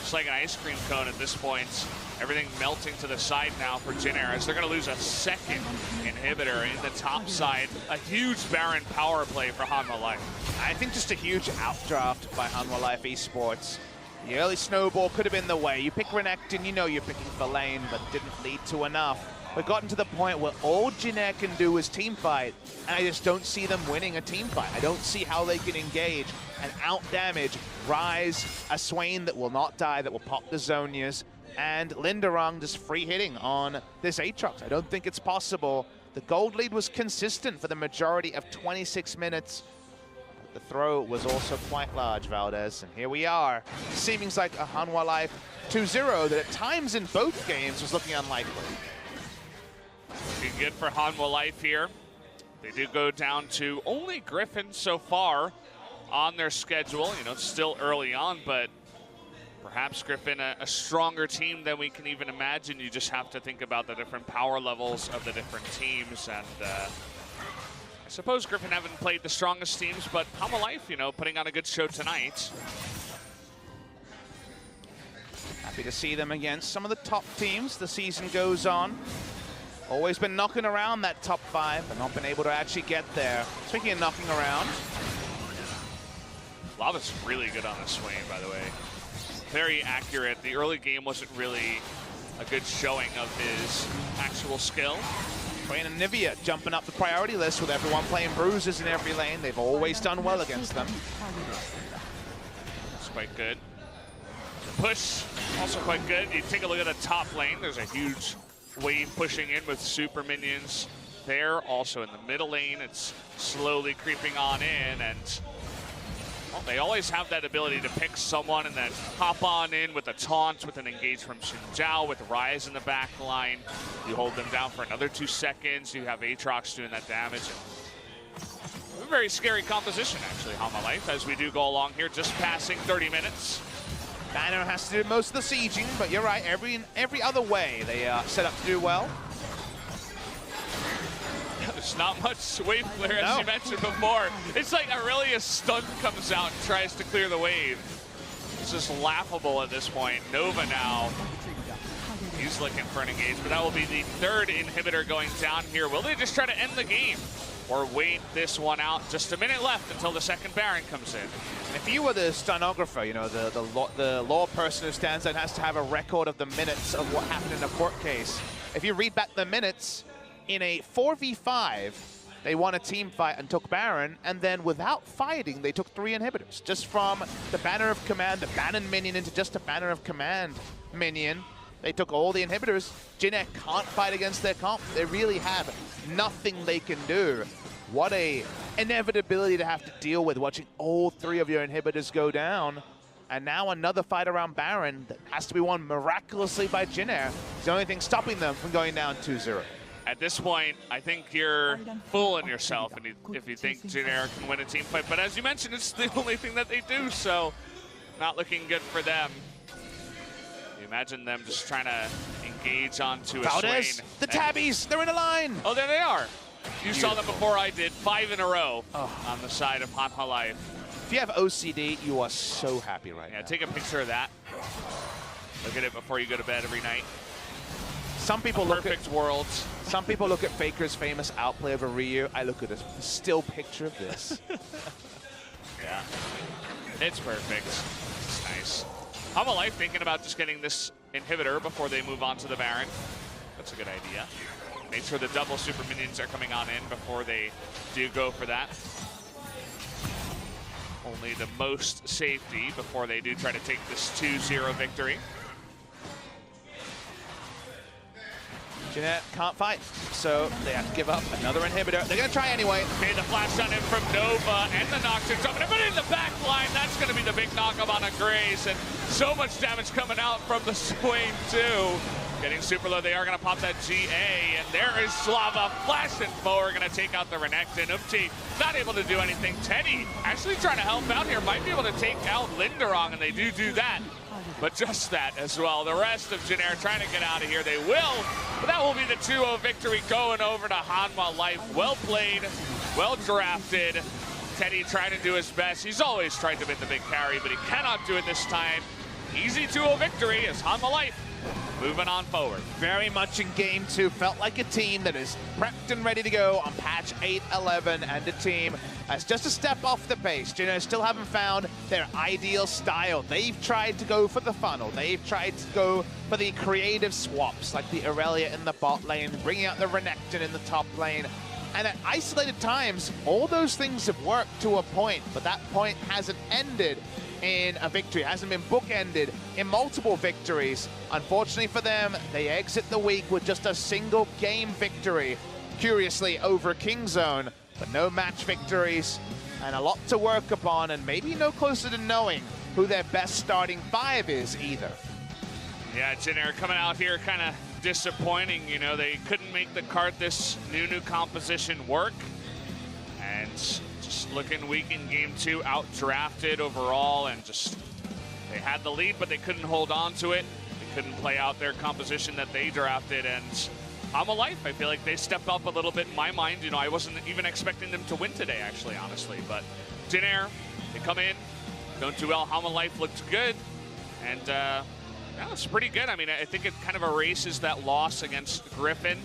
It's like an ice cream cone at this point. Everything melting to the side now for Jin Air, as they're going to lose a second inhibitor in the top side. A huge Baron power play for Hanwha Life. I think just a huge outdraft by Hanwha Life Esports. The early snowball could have been the way. You pick Renekton, you know you're picking for lane, but didn't lead to enough. We've gotten to the point where all Jin Air can do is team fight, and I just don't see them winning a team fight. I don't see how they can engage and out-damage Ryze, a Swain that will not die, that will pop the Zonias, and Linderung just free hitting on this Aatrox. I don't think it's possible. The gold lead was consistent for the majority of 26 minutes. The throw was also quite large, Valdez, and here we are. Seems like a Hanwha Life 2-0 that at times in both games was looking unlikely. Looking good for Hanwha Life here. They do go down to only Griffin so far on their schedule. You know, it's still early on, but perhaps Griffin a stronger team than we can even imagine. You just have to think about the different power levels of the different teams, and I suppose Griffin haven't played the strongest teams, but Hanwha Life, you know, putting on a good show tonight. Happy to see them against some of the top teams. The season goes on. Always been knocking around that top 5, but not been able to actually get there. Speaking of knocking around. Lava's really good on the Swain, by the way. Very accurate. The early game wasn't really a good showing of his actual skill. Swain and Nivea jumping up the priority list with everyone playing bruises in every lane. They've always done well against them. It's quite good. The push, also quite good. You take a look at the top lane. There's a huge wave pushing in with super minions there. Also in the middle lane, it's slowly creeping on in, and well, they always have that ability to pick someone and then hop on in with a taunt, with an engage from Xin Zhao, with Ryze in the back line. You hold them down for another 2 seconds. You have Aatrox doing that damage. A very scary composition, actually, Hanwha Life, as we do go along here, just passing 30 minutes. Banner has to do most of the sieging, but you're right, every other way they set up to do well. There's not much wave clear, as you mentioned before. It's like Aurelia stun comes out and tries to clear the wave. It's just laughable at this point. Nova now, he's looking for an engage, but that will be the third inhibitor going down here. Will they just try to end the game or wait this one out? Just a minute left until the second Baron comes in. If you were the stenographer, you know, the law person who stands there and has to have a record of the minutes of what happened in a court case, if you read back the minutes, in a 4v5, they won a team fight and took Baron, and then without fighting, they took 3 inhibitors. Just from the Banner of Command, the Banon minion, into just a Banner of Command minion. They took all the inhibitors. Jin Air can't fight against their comp. They really have nothing they can do. What a inevitability to have to deal with, watching all 3 of your inhibitors go down. And now another fight around Baron that has to be won miraculously by Jin Air. It's the only thing stopping them from going down 2-0. At this point, I think you're fooling yourself if you think Jin Air can win a team fight. But as you mentioned, it's the only thing that they do, so not looking good for them. You imagine them just trying to engage onto a Swain. The tabbies, they're in a line. Oh, there they are. You saw them before I did. 5 in a row on the side of Hanwha Life. If you have OCD, you are so happy right now. Yeah, take a picture of that. Look at it before you go to bed every night. Some people Perfect worlds. Some people look at Faker's famous outplay over Ryu. I look at a still picture of this. Yeah, it's perfect. It's nice. Hanwha Life thinking about just getting this inhibitor before they move on to the Baron. That's a good idea. Make sure the double super minions are coming on in before they do go for that. Only the most safety before they do try to take this 2-0 victory. Jin Air can't fight, so they have to give up another inhibitor. They're going to try anyway. Okay, the flash on in from Nova and the Nocturne dropping, but in the back line, that's going to be the big knockup on a Grace, and so much damage coming out from the Swain too. Getting super low, they are going to pop that GA, and there is Slava flashing forward, going to take out the Renekton. Umti not able to do anything. Teddy actually trying to help out here, might be able to take out Linderong, and they do that. But just that as well. The rest of Jin Air trying to get out of here. They will, but that will be the 2-0 victory going over to Hanwha Life. Well played, well drafted. Teddy trying to do his best. He's always tried to win the big carry, but he cannot do it this time. Easy 2-0 victory as Hanwha Life moving on forward. Very much in game 2. Felt like a team that is prepped and ready to go on patch 8.11, and a team that's just a step off the pace. Jin Air still haven't found their ideal style. They've tried to go for the funnel. They've tried to go for the creative swaps, like the Aurelia in the bot lane, bringing out the Renekton in the top lane. And at isolated times, all those things have worked to a point, but that point hasn't ended in a victory. It hasn't been bookended in multiple victories. Unfortunately for them, they exit the week with just a single game victory, curiously over Kingzone, but no match victories and a lot to work upon, and maybe no closer to knowing who their best starting 5 is either. Yeah, Jin Air coming out here kind of disappointing. You know, they couldn't make the cart this new composition work, and just looking weak in game 2, out-drafted overall, and just they had the lead, but they couldn't hold on to it. They couldn't play out their composition that they drafted, and Hanwha Life, I feel like they stepped up a little bit in my mind. You know, I wasn't even expecting them to win today, actually, honestly, but Jin Air, they come in, don't do well. Hanwha Life looked good, and yeah, it's pretty good. I mean, I think it kind of erases that loss against Griffin.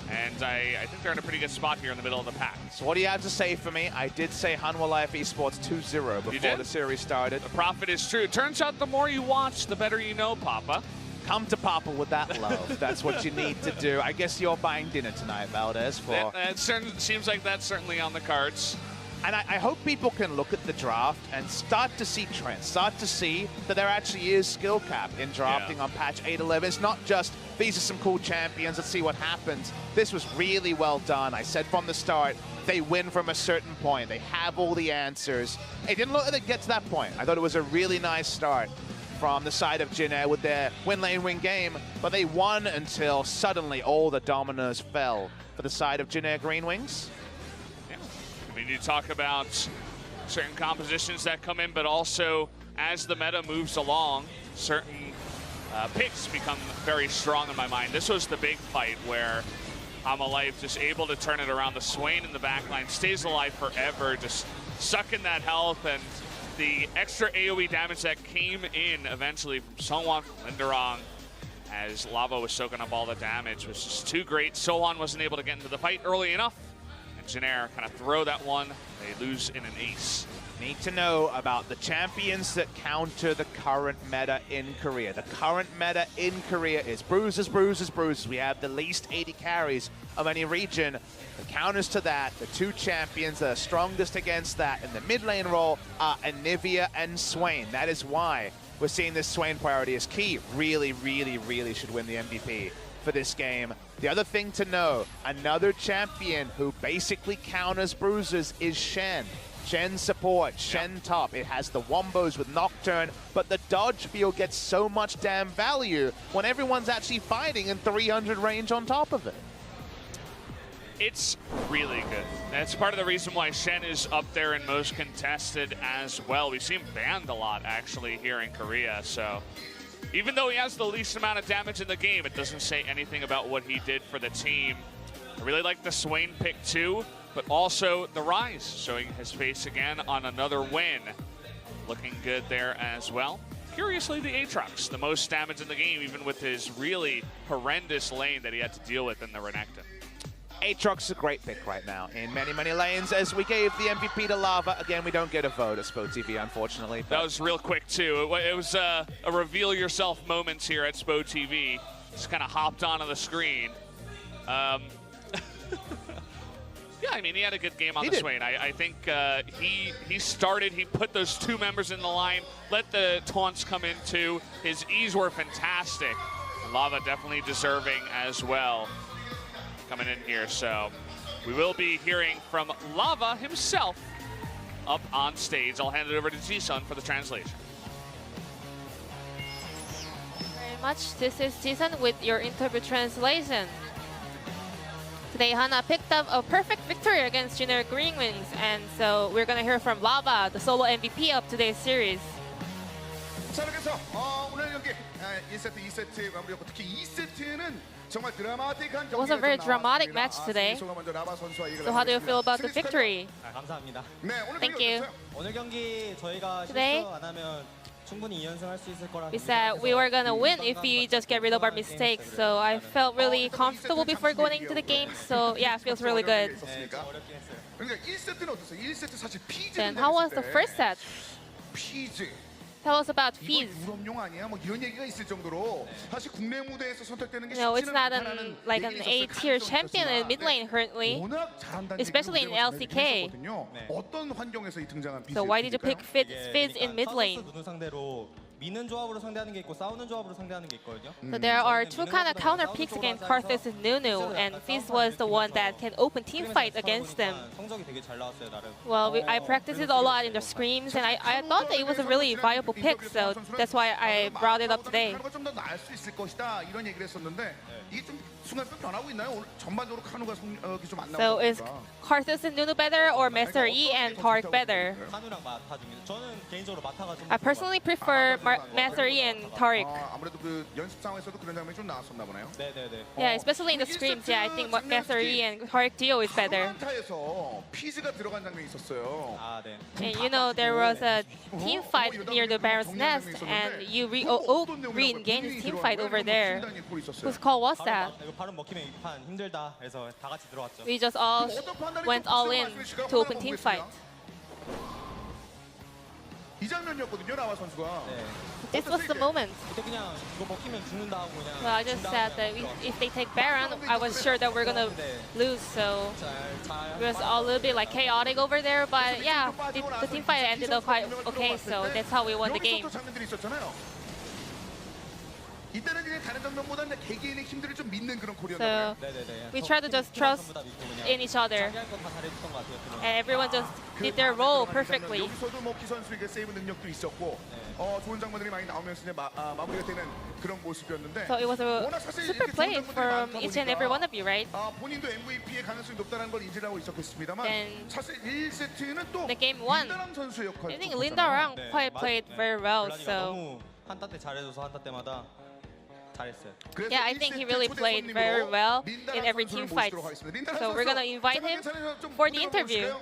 And I think they're in a pretty good spot here in the middle of the pack. So what do you have to say for me? I did say Hanwha Life Esports 2-0 before the series started. The prophet is true. Turns out the more you watch, the better you know, Papa. Come to Papa with that love. That's what you need to do. I guess you're buying dinner tonight, Valdez. It seems like that's certainly on the cards. And I hope people can look at the draft and start to see trends, start to see that there actually is skill cap in drafting on patch 8.11. It's not just, these are some cool champions, let's see what happens. This was really well done. I said from the start, they win from a certain point. They have all the answers. It didn't look like they'd get to that point. I thought it was a really nice start from the side of Jin Air with their win lane win game, but they won until suddenly all the dominoes fell for the side of Jin Air Green Wings. I mean, you talk about certain compositions that come in, but also as the meta moves along, certain picks become very strong in my mind. This was the big fight where Life just able to turn it around. The Swain in the backline stays alive forever, just sucking that health, and the extra AoE damage that came in eventually from Seonghwan, Linderong, as Lava was soaking up all the damage was just too great. Sohan wasn't able to get into the fight early enough, and Janair kind of throw that one. They lose in an ace. Need to know about the champions that counter the current meta in Korea. The current meta in Korea is bruises, bruises, bruises. We have the least 80 carries of any region. The counters to that, the two champions that are strongest against that in the mid lane role are Anivia and Swain. That is why we're seeing this Swain priority as key. Really, really, really should win the MVP for this game. The other thing to know, another champion who basically counters bruises is Shen. Shen support, Shen top. It has the wombos with Nocturne, but the dodge field gets so much damn value when everyone's actually fighting in 300 range on top of it. It's really good. That's part of the reason why Shen is up there in most contested as well. We see him banned a lot, actually, here in Korea. So even though he has the least amount of damage in the game, it doesn't say anything about what he did for the team. I really like the Swain pick too, but also the Rise showing his face again on another win. Looking good there as well. Curiously, the Aatrox, the most damage in the game, even with his really horrendous lane that he had to deal with in the Renekton. Aatrox is a great pick right now in many, many lanes. As we gave the MVP to Lava, again, we don't get a vote at SpoTV, unfortunately. That was real quick, too. It was a reveal yourself moments here at SpoTV. Just kind of hopped onto the screen. Yeah, I mean, he had a good game on the Swain. I think he started, he put those two members in the line, let the taunts come in too. His E's were fantastic. Lava definitely deserving as well coming in here. So we will be hearing from Lava himself up on stage. I'll hand it over to Ji-sun for the translation. Thank you very much. This is Ji-sun with your interview translation. Today, Hanwha picked up a perfect victory against Junior Green Wings, and so we're going to hear from Lava, the solo MVP of today's series. 자, 그래서 오늘 경기 1세트, 2세트 마무리였고 특히 2세트는 정말 드라마틱한 It was a very dramatic match today. So how do you feel about the victory? 감사합니다. 네, 오늘 Thank you. 오늘 경기 저희가 Today, 실수 안 하면 충분히 2연승할 수 있을 거라. We said we were gonna win if we just get rid of our mistakes. So I felt really comfortable before going into the game. So yeah, it feels really good. 네, 좀 어렵긴 했어요. 그러니까 1세트는 어땠어요? 1세트 사실 피즈. Then how was the first set? 피즈. Tell us about 이거 Fizz. 유럽용 아니야? 뭐 이런 얘기가 있을 정도로 사실 국내 무대에서 선택되는 게 You know, it's 쉽지는 not 않다는 like an A-tier champion in mid lane currently. 워낙 잘한다는 especially in LCK. 어떤 환경에서 이 등장한 So why did you pick Fizz in mid lane? 누누 상대로 미는 조합으로 상대하는 게 있고 싸우는 조합으로 상대하는 게 있거든요. So there are two kind of counter picks against Karthus and Nunu, and Fizz was the one that can open team fight against them. 성적이 되게 잘 나왔어요, 나름. Well, I practiced it a lot in the screams, and I thought that it was a really viable pick, so that's why I brought it up today. 좀더 나을 수 있을 것이다 이런 얘기를 했었는데 이게 좀 순간순간 변하고 있나요? 오늘 전반적으로 카누가 성적이 좀 안 So is 나오니까. Karthus and Nunu better, or Master E and Taric better? 한우랑 마타 중에서 저는 개인적으로 마타가 좀. I personally prefer Master E and Taric. 아무래도 그 연습 상황에서도 그런 장면이 좀 나왔었나 보네요. 네네네. Yeah, especially in the screams. Yeah, I think Master E and Taric duo is better. 타에서 피즈가 들어간 장면이 있었어요. 아 네. And you know, there was a team fight near the Baron's Nest, and you re-engaged this team fight over there. Whose call was that? 이거 발음 먹히면 이 판 힘들다 해서 다 같이 들어왔죠. We just all went all in to open team fight. 이 장면이었거든요, 나와 선수가. 네. This was the moment. 그때 그냥 이거 먹히면 죽는다 하고 그냥. Well, I just said that if they take Baron, I was sure that we're gonna lose. So it was a little bit like chaotic over there. But yeah, the team fight ended up quite okay. So that's how we won the game. 이때는 그냥 다른 장면보다는 개개인의 힘들을 좀 믿는 그런 So 코리아인가요? we try to just trust in each other, and everyone just did their role perfectly. 여기서도 뭐 키 선수에게 세이브 능력도 있었고 좋은 장면들이 많이 나오면서 이제 마무리가 되는 그런 모습이었는데 So it was a super play from each and every one of you, right? 본인도 MVP의 가능성이 높다는 걸 인지를 하고 있었겠습니다만 Then 사실 1세트는 또 the game one, 린다랑 선수의 역할을 I think Linda Rang quite played very well. 블라디가 So 너무 한타 때 잘해줘서 한타 때마다 잘했어요. Yeah, I think he really played very well in every team fight. So we're gonna invite him for the interview.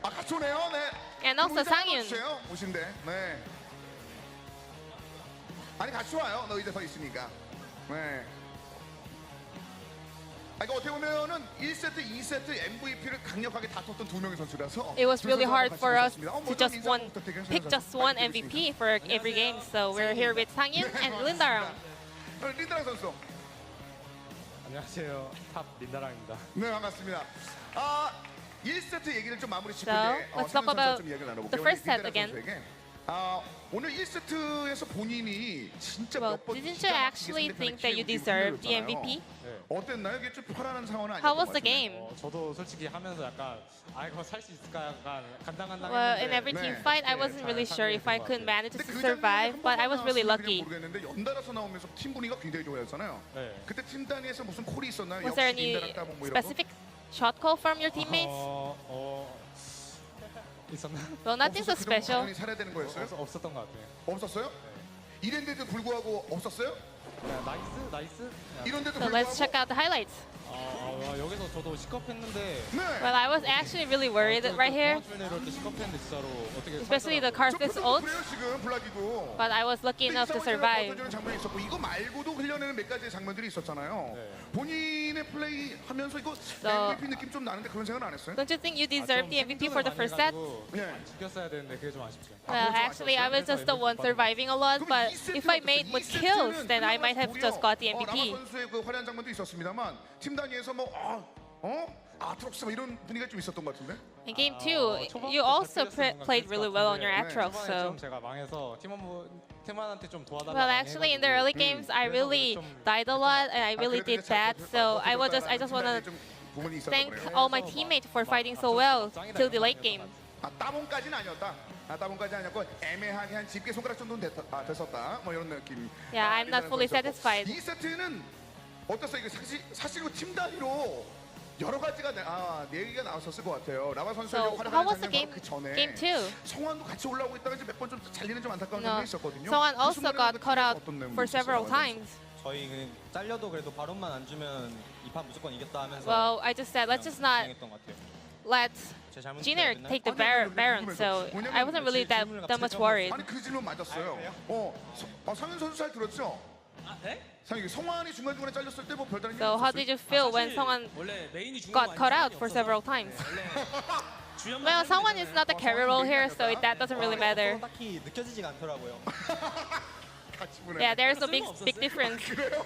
아, 같이 오네요. 네. And also 상윤. 오신대. 네. 아니 같이 와요. 너 이제 서 있으니까. 네. 아, 이거 어떻게 보면은 1세트, 2세트 MVP를 강력하게 다퉜던 두 명의 선수라서 It was really hard for us to 먼저 just 인사 부탁드릴게요. pick just one MVP for every game. So we're here with 상윤 and 린다랑. 린다랑 선수. 안녕하세요. 탑 린다랑입니다. 네, 반갑습니다. 아, 1세트 얘기를 좀 마무리 짓고 So, 이제 let's talk about 좀 이야기를 나눠볼게요. the first set 린다랑 again. 선수에게. 아, 오늘 1세트에서 본인이 진짜 Well, 몇번 didn't you actually think that you deserved the MVP? 어땠나요? 이게 좀 편안한 상황은 아니었던 How was 것 the 같은데. game? 저도 솔직히 하면서 약간 아 이거 살 수 있을까 약간 간당간당 Well, in 했는데 every team 네. fight, I wasn't really sure if I could manage to 근데 그 survive, 장면이 but I 한 was really 번만 lucky. 나왔으면 모르겠는데 연달아서 나오면서 팀 분위기가 굉장히 좋아졌잖아요. 네. 그때 팀 단위에서 무슨 콜이 있었나요? Was there 역시 any 린다랑 따봉 뭐 이런 거? specific shot call from your teammates? 있었나? Well, nothing so 없어서 그동안 special. 당연히 살아야 되는 거였어요? 없었던 것 같아요. 없었어요? 이랬는데도 불구하고 없었어요? 나이스. 이런데도 So 불구하고 let's check out the highlights. 여기서 저도 시겁했는데 네. Well, I was actually really worried right here, 이럴 때 시겁했는데 진짜로 어떻게 especially the 저 Karthus 플라기도 ult, 그래요 지금 플라기도. but I was lucky enough to survive. 버텨주는 장면이 있었고 이거 말고도 흘려내는 몇 가지의 장면들이 있었잖아요. 네. 본인의 플레이 하면서 이거 So- MVP 느낌 좀 나는데 그런 생각은 안 했어요? Don't you think you deserved the MVP for the first set? 네. 죽였어야 되는데 그게 좀 아쉽죠. Well, actually, I was just the one surviving a lot, but if I made more kills, then I might have just got the 라마 MVP. 선수의 그 화려한 장면도 있었습니다만 팀 단위에서 뭐 아트록스 뭐 이런 분위기가 좀 있었던 것 같은데. In game 2, you also played really well on your Atrox, 초반에 so... 좀 제가 망해서 팀원한테 좀 도와달라고 Well, actually, in the early games, I really died a lot, and I really did bad. So I just want to thank all my teammates for fighting so well till the late game. 아, 따봉까지는 아니었다. 아, 따봉까지 아니었고 애매하게 한 집게 손가락 정도는 됐었다. 뭐 이런 느낌. Yeah, I'm not fully satisfied. 이 세트는 어땠어요? 이게 사실 팀 단위로 여러 가지가 얘기가 나왔었을 것 같아요. 라바 선수의 So 활약하는 how was the 장면 game? 그 전에 Game 2. 성환도 같이 올라오고 있다가 이제 몇 번 좀 잘리는 좀 안타까운 No, 장면이 있었거든요. Songhan 그 also 순간에는 got 그 caught 팀에서 out 어떤 내용이 for several 있었어요? times. 저희 잘려도 그래도 바론만 안 주면 이 판 무조건 이겼다 하면서 Well, I just said let's just not 했던 것 같아요. let 제 잘못 Jiner 기억했나요? take the Baron. So I wasn't really that much worried. 아니 그 질문 맞았어요. 상윤 선수 잘 들었죠? 네? 상윤 성환이 중간중간에 잘렸을 때 뭐 별다른 So how did you feel when Songhan got caught out for several times? Well, Songhan is not the carry role here, so that doesn't really matter. 딱히 느껴지지가 않더라고요. 같이 보내. Yeah, there's a big difference. 그래요?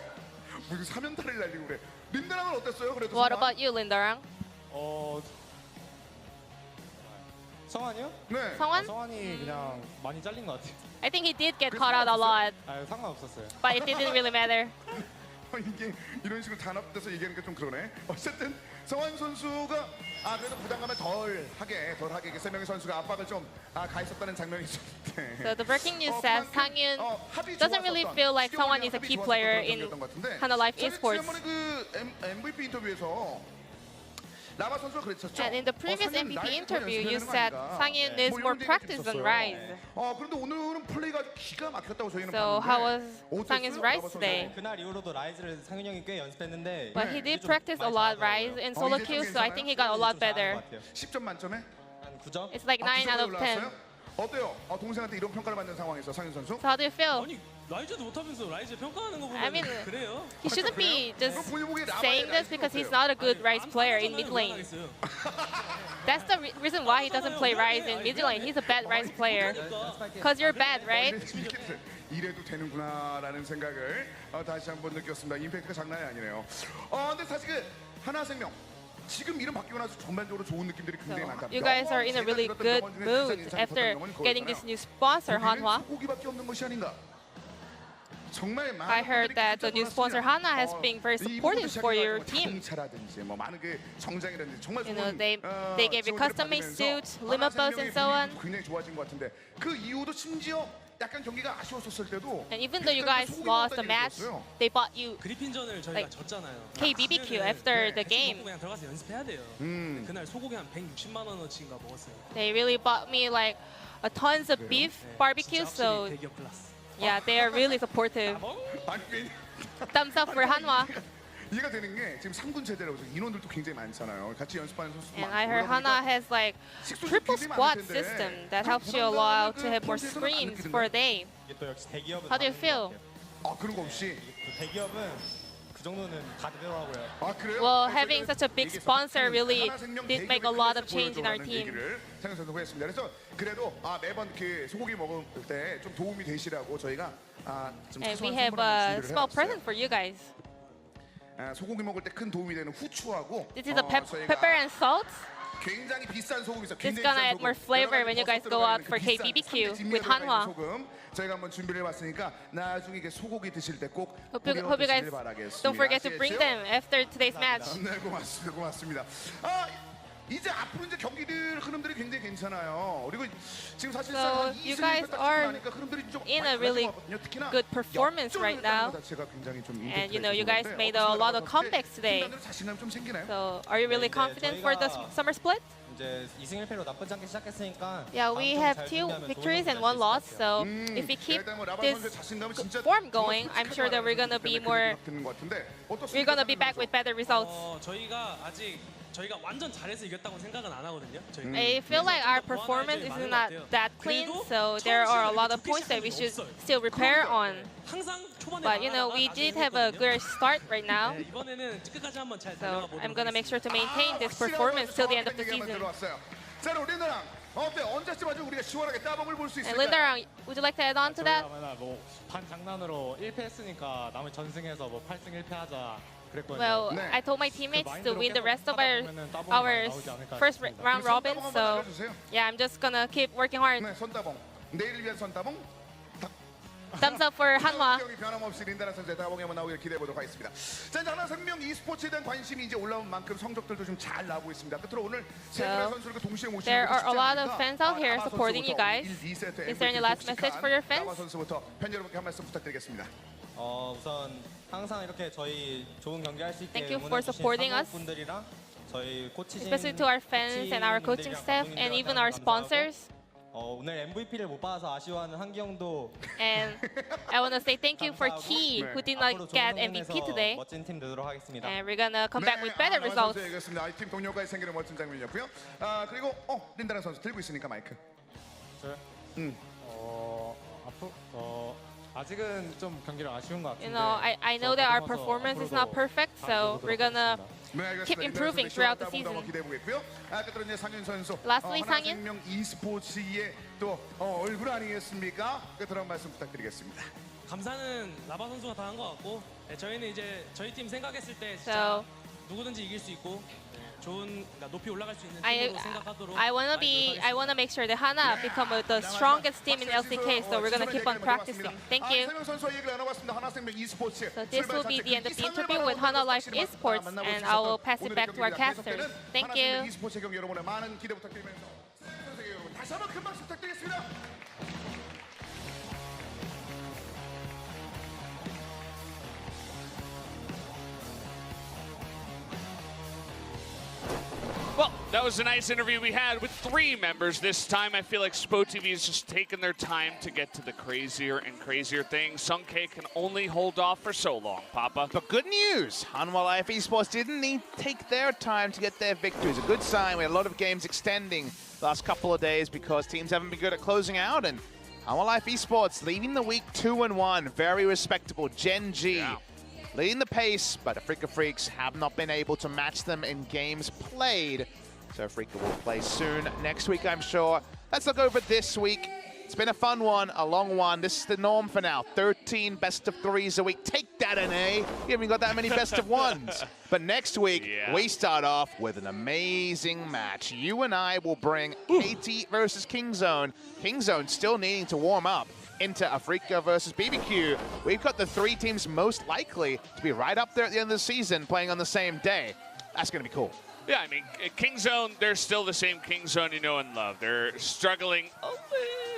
무슨 사면탈을 날리고 그래. 린다랑은 어땠어요? 그래도 What 성환? about you, Lindarang? 성환이요? 네. Songhan? 성환이 그냥 많이 잘린 것 같아요. I think he did get caught out a lot, 상관없었어요. but it didn't really matter. 이게 이런 식으로 단합돼서 얘기하니까 좀 그러네. 어쨌든 성환 선수가 그래도 부담감을 덜하게 이게 세 명의 선수가 압박을 좀 가했었다는 장면이 있었는데. So the breaking news says 상윤 합이 doesn't really 좋았었던, feel like 시경원이 someone is a 합이 key 좋았었던 player 그런 in 경기였던 것 같은데. Hanwha Life 사실 Esports. 지난번에 그 MVP 인터뷰에서 라바 선수가 그랬었죠. And in the previous 상윤 MVP 나이스 interview, 연습해야 you 되는 거 said 아닌가. 상윤 뭐 is 이런 more 얘기가 practice than 있었어요. Rise. 그런데 오늘은 플레이가 아주 기가 막혔다고 저희는 So 봤는데. how was 어땠어요? 상윤's 라바 Rise 선수? today? 그날 이후로도 라이즈를 상윤 형이 꽤 연습했는데 But he did practice a lot Rise in solo 이제 좀 queue, so I think he got a lot better. 10점 만점에? 한 9점? It's like 9 out of 10. 어때요? 동생한테 이런 평가를 받는 상황에서 상윤 선수? So how do you feel? 아니 라이즈도 못하면서 라이즈 평가하는 거 보면 I mean, 그래요? He shouldn't be just 그럼 본인 보기에 라바의 saying this because he's not a good Rise player in mid lane. That's the reason why he doesn't play Rise in mid lane. He's a bad Rise player. Because you're bad, right? 이래도 되는구나라는 생각을 다시 한번 느꼈습니다. 임팩트가 장난이 아니네요. 근데 사실 그 하나생명 지금 이름 바뀌고 나서 전반적으로 좋은 느낌들이 굉장히 많다. You guys are in a really good mood after getting this new sponsor, Hanwha. 소고기밖에 없는 것이 아닌가. 정말 많은 I heard that the new sponsor Hanwha has 어, been very 이 supportive 부분도 for your 시작해가지고 team. 자동차라든지 뭐 많은 그 정장이라든지 정말 You know, 좋은, they gave you custom-made suits, limo boats, and so on. 굉장히 좋아진 것 같은데 그 이후도 심지어 약간 경기가 아쉬웠었을 때도 And even though you guys lost the match, they bought you 그리핀전을 저희가 like, 졌잖아요. KBBQ after the 먹고 game. 그냥 들어가서 연습해야 돼요. 그날 소고기 한 160만 원어치인가 먹었어요. They really bought me like a tons of beef barbecue, 진짜 so 확실히 대기업 클래스. Yeah, they are really supportive. 아니, Thumbs up for Hanwha. 이해가 되는 게 지금 3군 제대라고 해서 인원들도 굉장히 많잖아요. 같이 연습하는 선수도 And 많고. I heard 그러다 Hanwha 보니까 has like triple squad system that helps you allow to have more screens for a day. 이게 또 역시 대기업은 How do you 다른 것 feel? 같아요. 아, 그런 거 없이. 또 대기업은 그 정도는 다 그대로라고요. 아, 그래요? Well, 네, having 저희가 such a big 얘기해서 sponsor really 하나생명 did make a 대기업의 lot of 클래스 change in our 보여줘라는 team. 얘기를 장현 선수가 했습니다. 그래서 그래도 매번 그 소고기 먹을 때 좀 도움이 되시라고 저희가 좀 And we 사소한 have 선물을 a 준비를 small 해놨어요. present for you guys. 소고기 먹을 때 큰 도움이 되는 후추하고 This is a 저희가 pepper and salt. 굉장히 비싼 소금이죠. This is gonna add more flavor when you guys go out for KBBQ with Hanwha. 소금 저희가 한번 준비를 해봤으니까 나중에 이게 소고기 드실 때 꼭 Hope you guys don't forget to bring them after today's match. 네, 고맙습니다. 이제 앞으로 이제 경기들 흐름들이 굉장히 괜찮아요. 그리고 지금 사실상 So 한 you 2승 guys 1패 are 나니까 흐름들이 좀 in 많이 a really 달라진 것 같거든요. 특히나 good performance right now. 역전을 자체가 굉장히 좀 And you know, you 임팩트가 guys 있는데 made a lot of comebacks today. 순간적으로 자신감 좀 생기나요? So are you really 네, confident for the 저희가 summer split? 이제 2승 1패로 나쁘지 않게 시작했으니까 Yeah, we have 2 victories and 1 loss. So if we keep 일단 뭐 라바 this 선수의 자신감은 진짜 form going, I'm sure that we're gonna be more, 드는 것 같은데 어떻습니까? we're gonna be back with better results. 저희가 완전 잘해서 이겼다고 생각은 안 하거든요. 저희. I feel like our performance is not that clean, so there are a lot of points that we should still repair on. 항상 초반에 But you know, we did have a good start right now. 네, 이번에는 끝까지 한번 잘 So 달려가 보도록 I'm gonna make sure to maintain this 확실한 performance till the end of 정확한 the 얘기만 season. 들어왔어요. 자, 우리 린다랑 어때? 언제쯤 아주 우리가 시원하게 따봉을 볼 수 And 있을까요? Linda, would you like to add on to that? 뭐반 장난으로 1패 했으니까 남은 전승해서 뭐 8승 1패 하자 그랬거든요. Well, 네. I told my teammates to 마인드로 win the 계속 rest of 하다 보면은 따봉이 our 많이 나오지 않을까 first 싶습니다. round robin. 손따봉 한번 So 알려주세요. yeah, I'm just gonna keep working hard. 네, 손따봉. 내일을 위한 손따봉. Thumbs up for Hanwha. 경기 변함없이 린다라 선수의 따봉이 한번 나오길 기대해 보도록 하겠습니다. 자, 이제 하나생명 e스포츠에 대한 관심이 이제 올라온 만큼 성적들도 좀 잘 나오고 있습니다. 끝으로 오늘 세 분의 선수를 동시에 모시는 There 것도 are a 쉽지 lot of 않으니까 fans out here 라바 supporting you 선수부터 guys. 1, 2세트 Is there any last message for your fans? 라바 선수부터 팬 여러분께 한 말씀 부탁드리겠습니다. 우선 항상 이렇게 저희 좋은 경기 할 수 있게 Thank you for 응원해 주신 supporting us. 분들이랑 저희 코치진 Especially to our fans and our coaching staff and even our sponsors. 오늘 MVP를 못 받아서 아쉬워하는 한기 형도 And I want to say thank you for Key, who did not 앞으로 좋은 get 성공해서 MVP today. 멋진 팀 되도록 하겠습니다. And we're gonna come back with better 라바 results. 선수 얘기했습니다. 팀 동료까지 생기는 멋진 장면이었고요. 그리고 린다라 선수 들고 있으니까 마이크. 저요? 음. 앞으로 아직은 좀 경기를 아쉬운 것 같은데. You know, I know that our performance is not perfect, so we're gonna keep improving throughout the season. 끝으로 이제 상윤 선수. Lastly, 상윤. 하나생명 e스포츠의 또 얼굴 아니겠습니까? 끝으로 한 말씀 부탁드리겠습니다. 감사는 라바 선수가 다 한 것 같고 저희는 이제 저희 팀 생각했을 때 진짜 So 누구든지 이길 수 있고 좋은 그러니까 높이 올라갈 수 있는 I 팀으로 생각하도록 I wanna make sure that Hana become the strongest team in LCK. So we're gonna keep on practicing. Thank you. 상윤 선수와 얘기를 나눠봤습니다. 하나생명 e스포츠. So this will be the end of the interview with Hana Life Esports, and I will pass it back to our casters. Thank you. e스포츠 경기 여러분의 많은 기대 부탁드리면서 선수 여러분 다시 한번 큰 박수 부탁드리겠습니다. Well, that was a nice interview we had with 3 members this time. I feel like Spo TV is just taking their time to get to the crazier and crazier things. Sunke can only hold off for so long, Papa. But good news, Hanwha Life Esports didn't need to take their time to get their victories. A good sign. We had a lot of games extending the last couple of days because teams haven't been good at closing out. And Hanwha Life Esports leaving the week 2-1. Very respectable. Gen G. Yeah. Leading the pace, but Afrika Freaks have not been able to match them in games played. So Afrika will play soon next week, I'm sure. Let's look over this week. It's been a fun one, a long one. This is the norm for now. 13 best of 3s a week. Take that, NA. You haven't got that many best of 1s. But next week, we start off with an amazing match. You and I will bring KT versus Kingzone. Kingzone still needing to warm up into Afrika versus BBQ. We've got the 3 teams most likely to be right up there at the end of the season playing on the same day. That's going to be cool. Yeah, I mean, Kingzone, they're still the same Kingzone you know and love. They're struggling a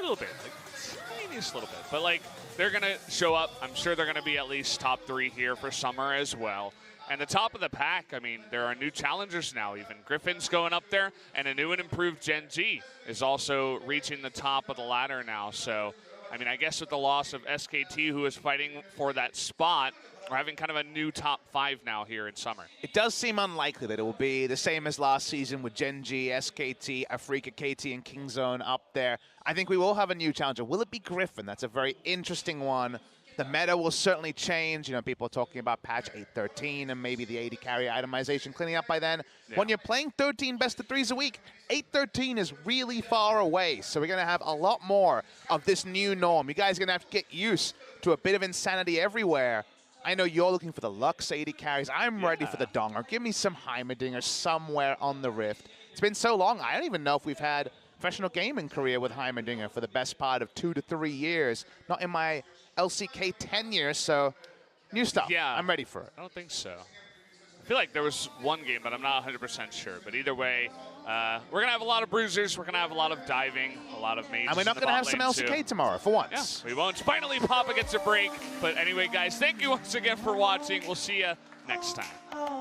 little bit, like tiniest little bit. But, like, they're going to show up. I'm sure they're going to be at least top 3 here for summer as well. And the top of the pack, I mean, there are new challengers now even. Griffin's going up there, and a new and improved Gen G is also reaching the top of the ladder now. So I mean, I guess with the loss of SKT, who is fighting for that spot, we're having kind of a new top 5 now here in Summer. It does seem unlikely that it will be the same as last season with Gen.G, SKT, Afrika, KT, and Kingzone up there. I think we will have a new challenger. Will it be Griffin? That's a very interesting one. The meta will certainly change. You know, people are talking about patch 8.13 and maybe the 80 carry itemization cleaning up by then. Yeah. When you're playing 13 best of 3s a week, 8.13 is really far away. So we're going to have a lot more of this new norm. You guys are going to have to get used to a bit of insanity everywhere. I know you're looking for the Lux 80 carries. I'm ready for the Donger. Give me some Heimerdinger somewhere on the Rift. It's been so long. I don't even know if we've had professional gaming career with Heimerdinger for the best part of 2 to 3 years. Not in my LCK tenure, so new stuff. Yeah. I'm ready for it. I don't think so. I feel like there was one game, but I'm not 100% sure. But either way, we're going to have a lot of bruisers. We're going to have a lot of diving, a lot of mages. And we're not going to have some LCK tomorrow, for once. Yeah, we won't. Finally, Papa gets a break. But anyway, guys, thank you once again for watching. We'll see you next time.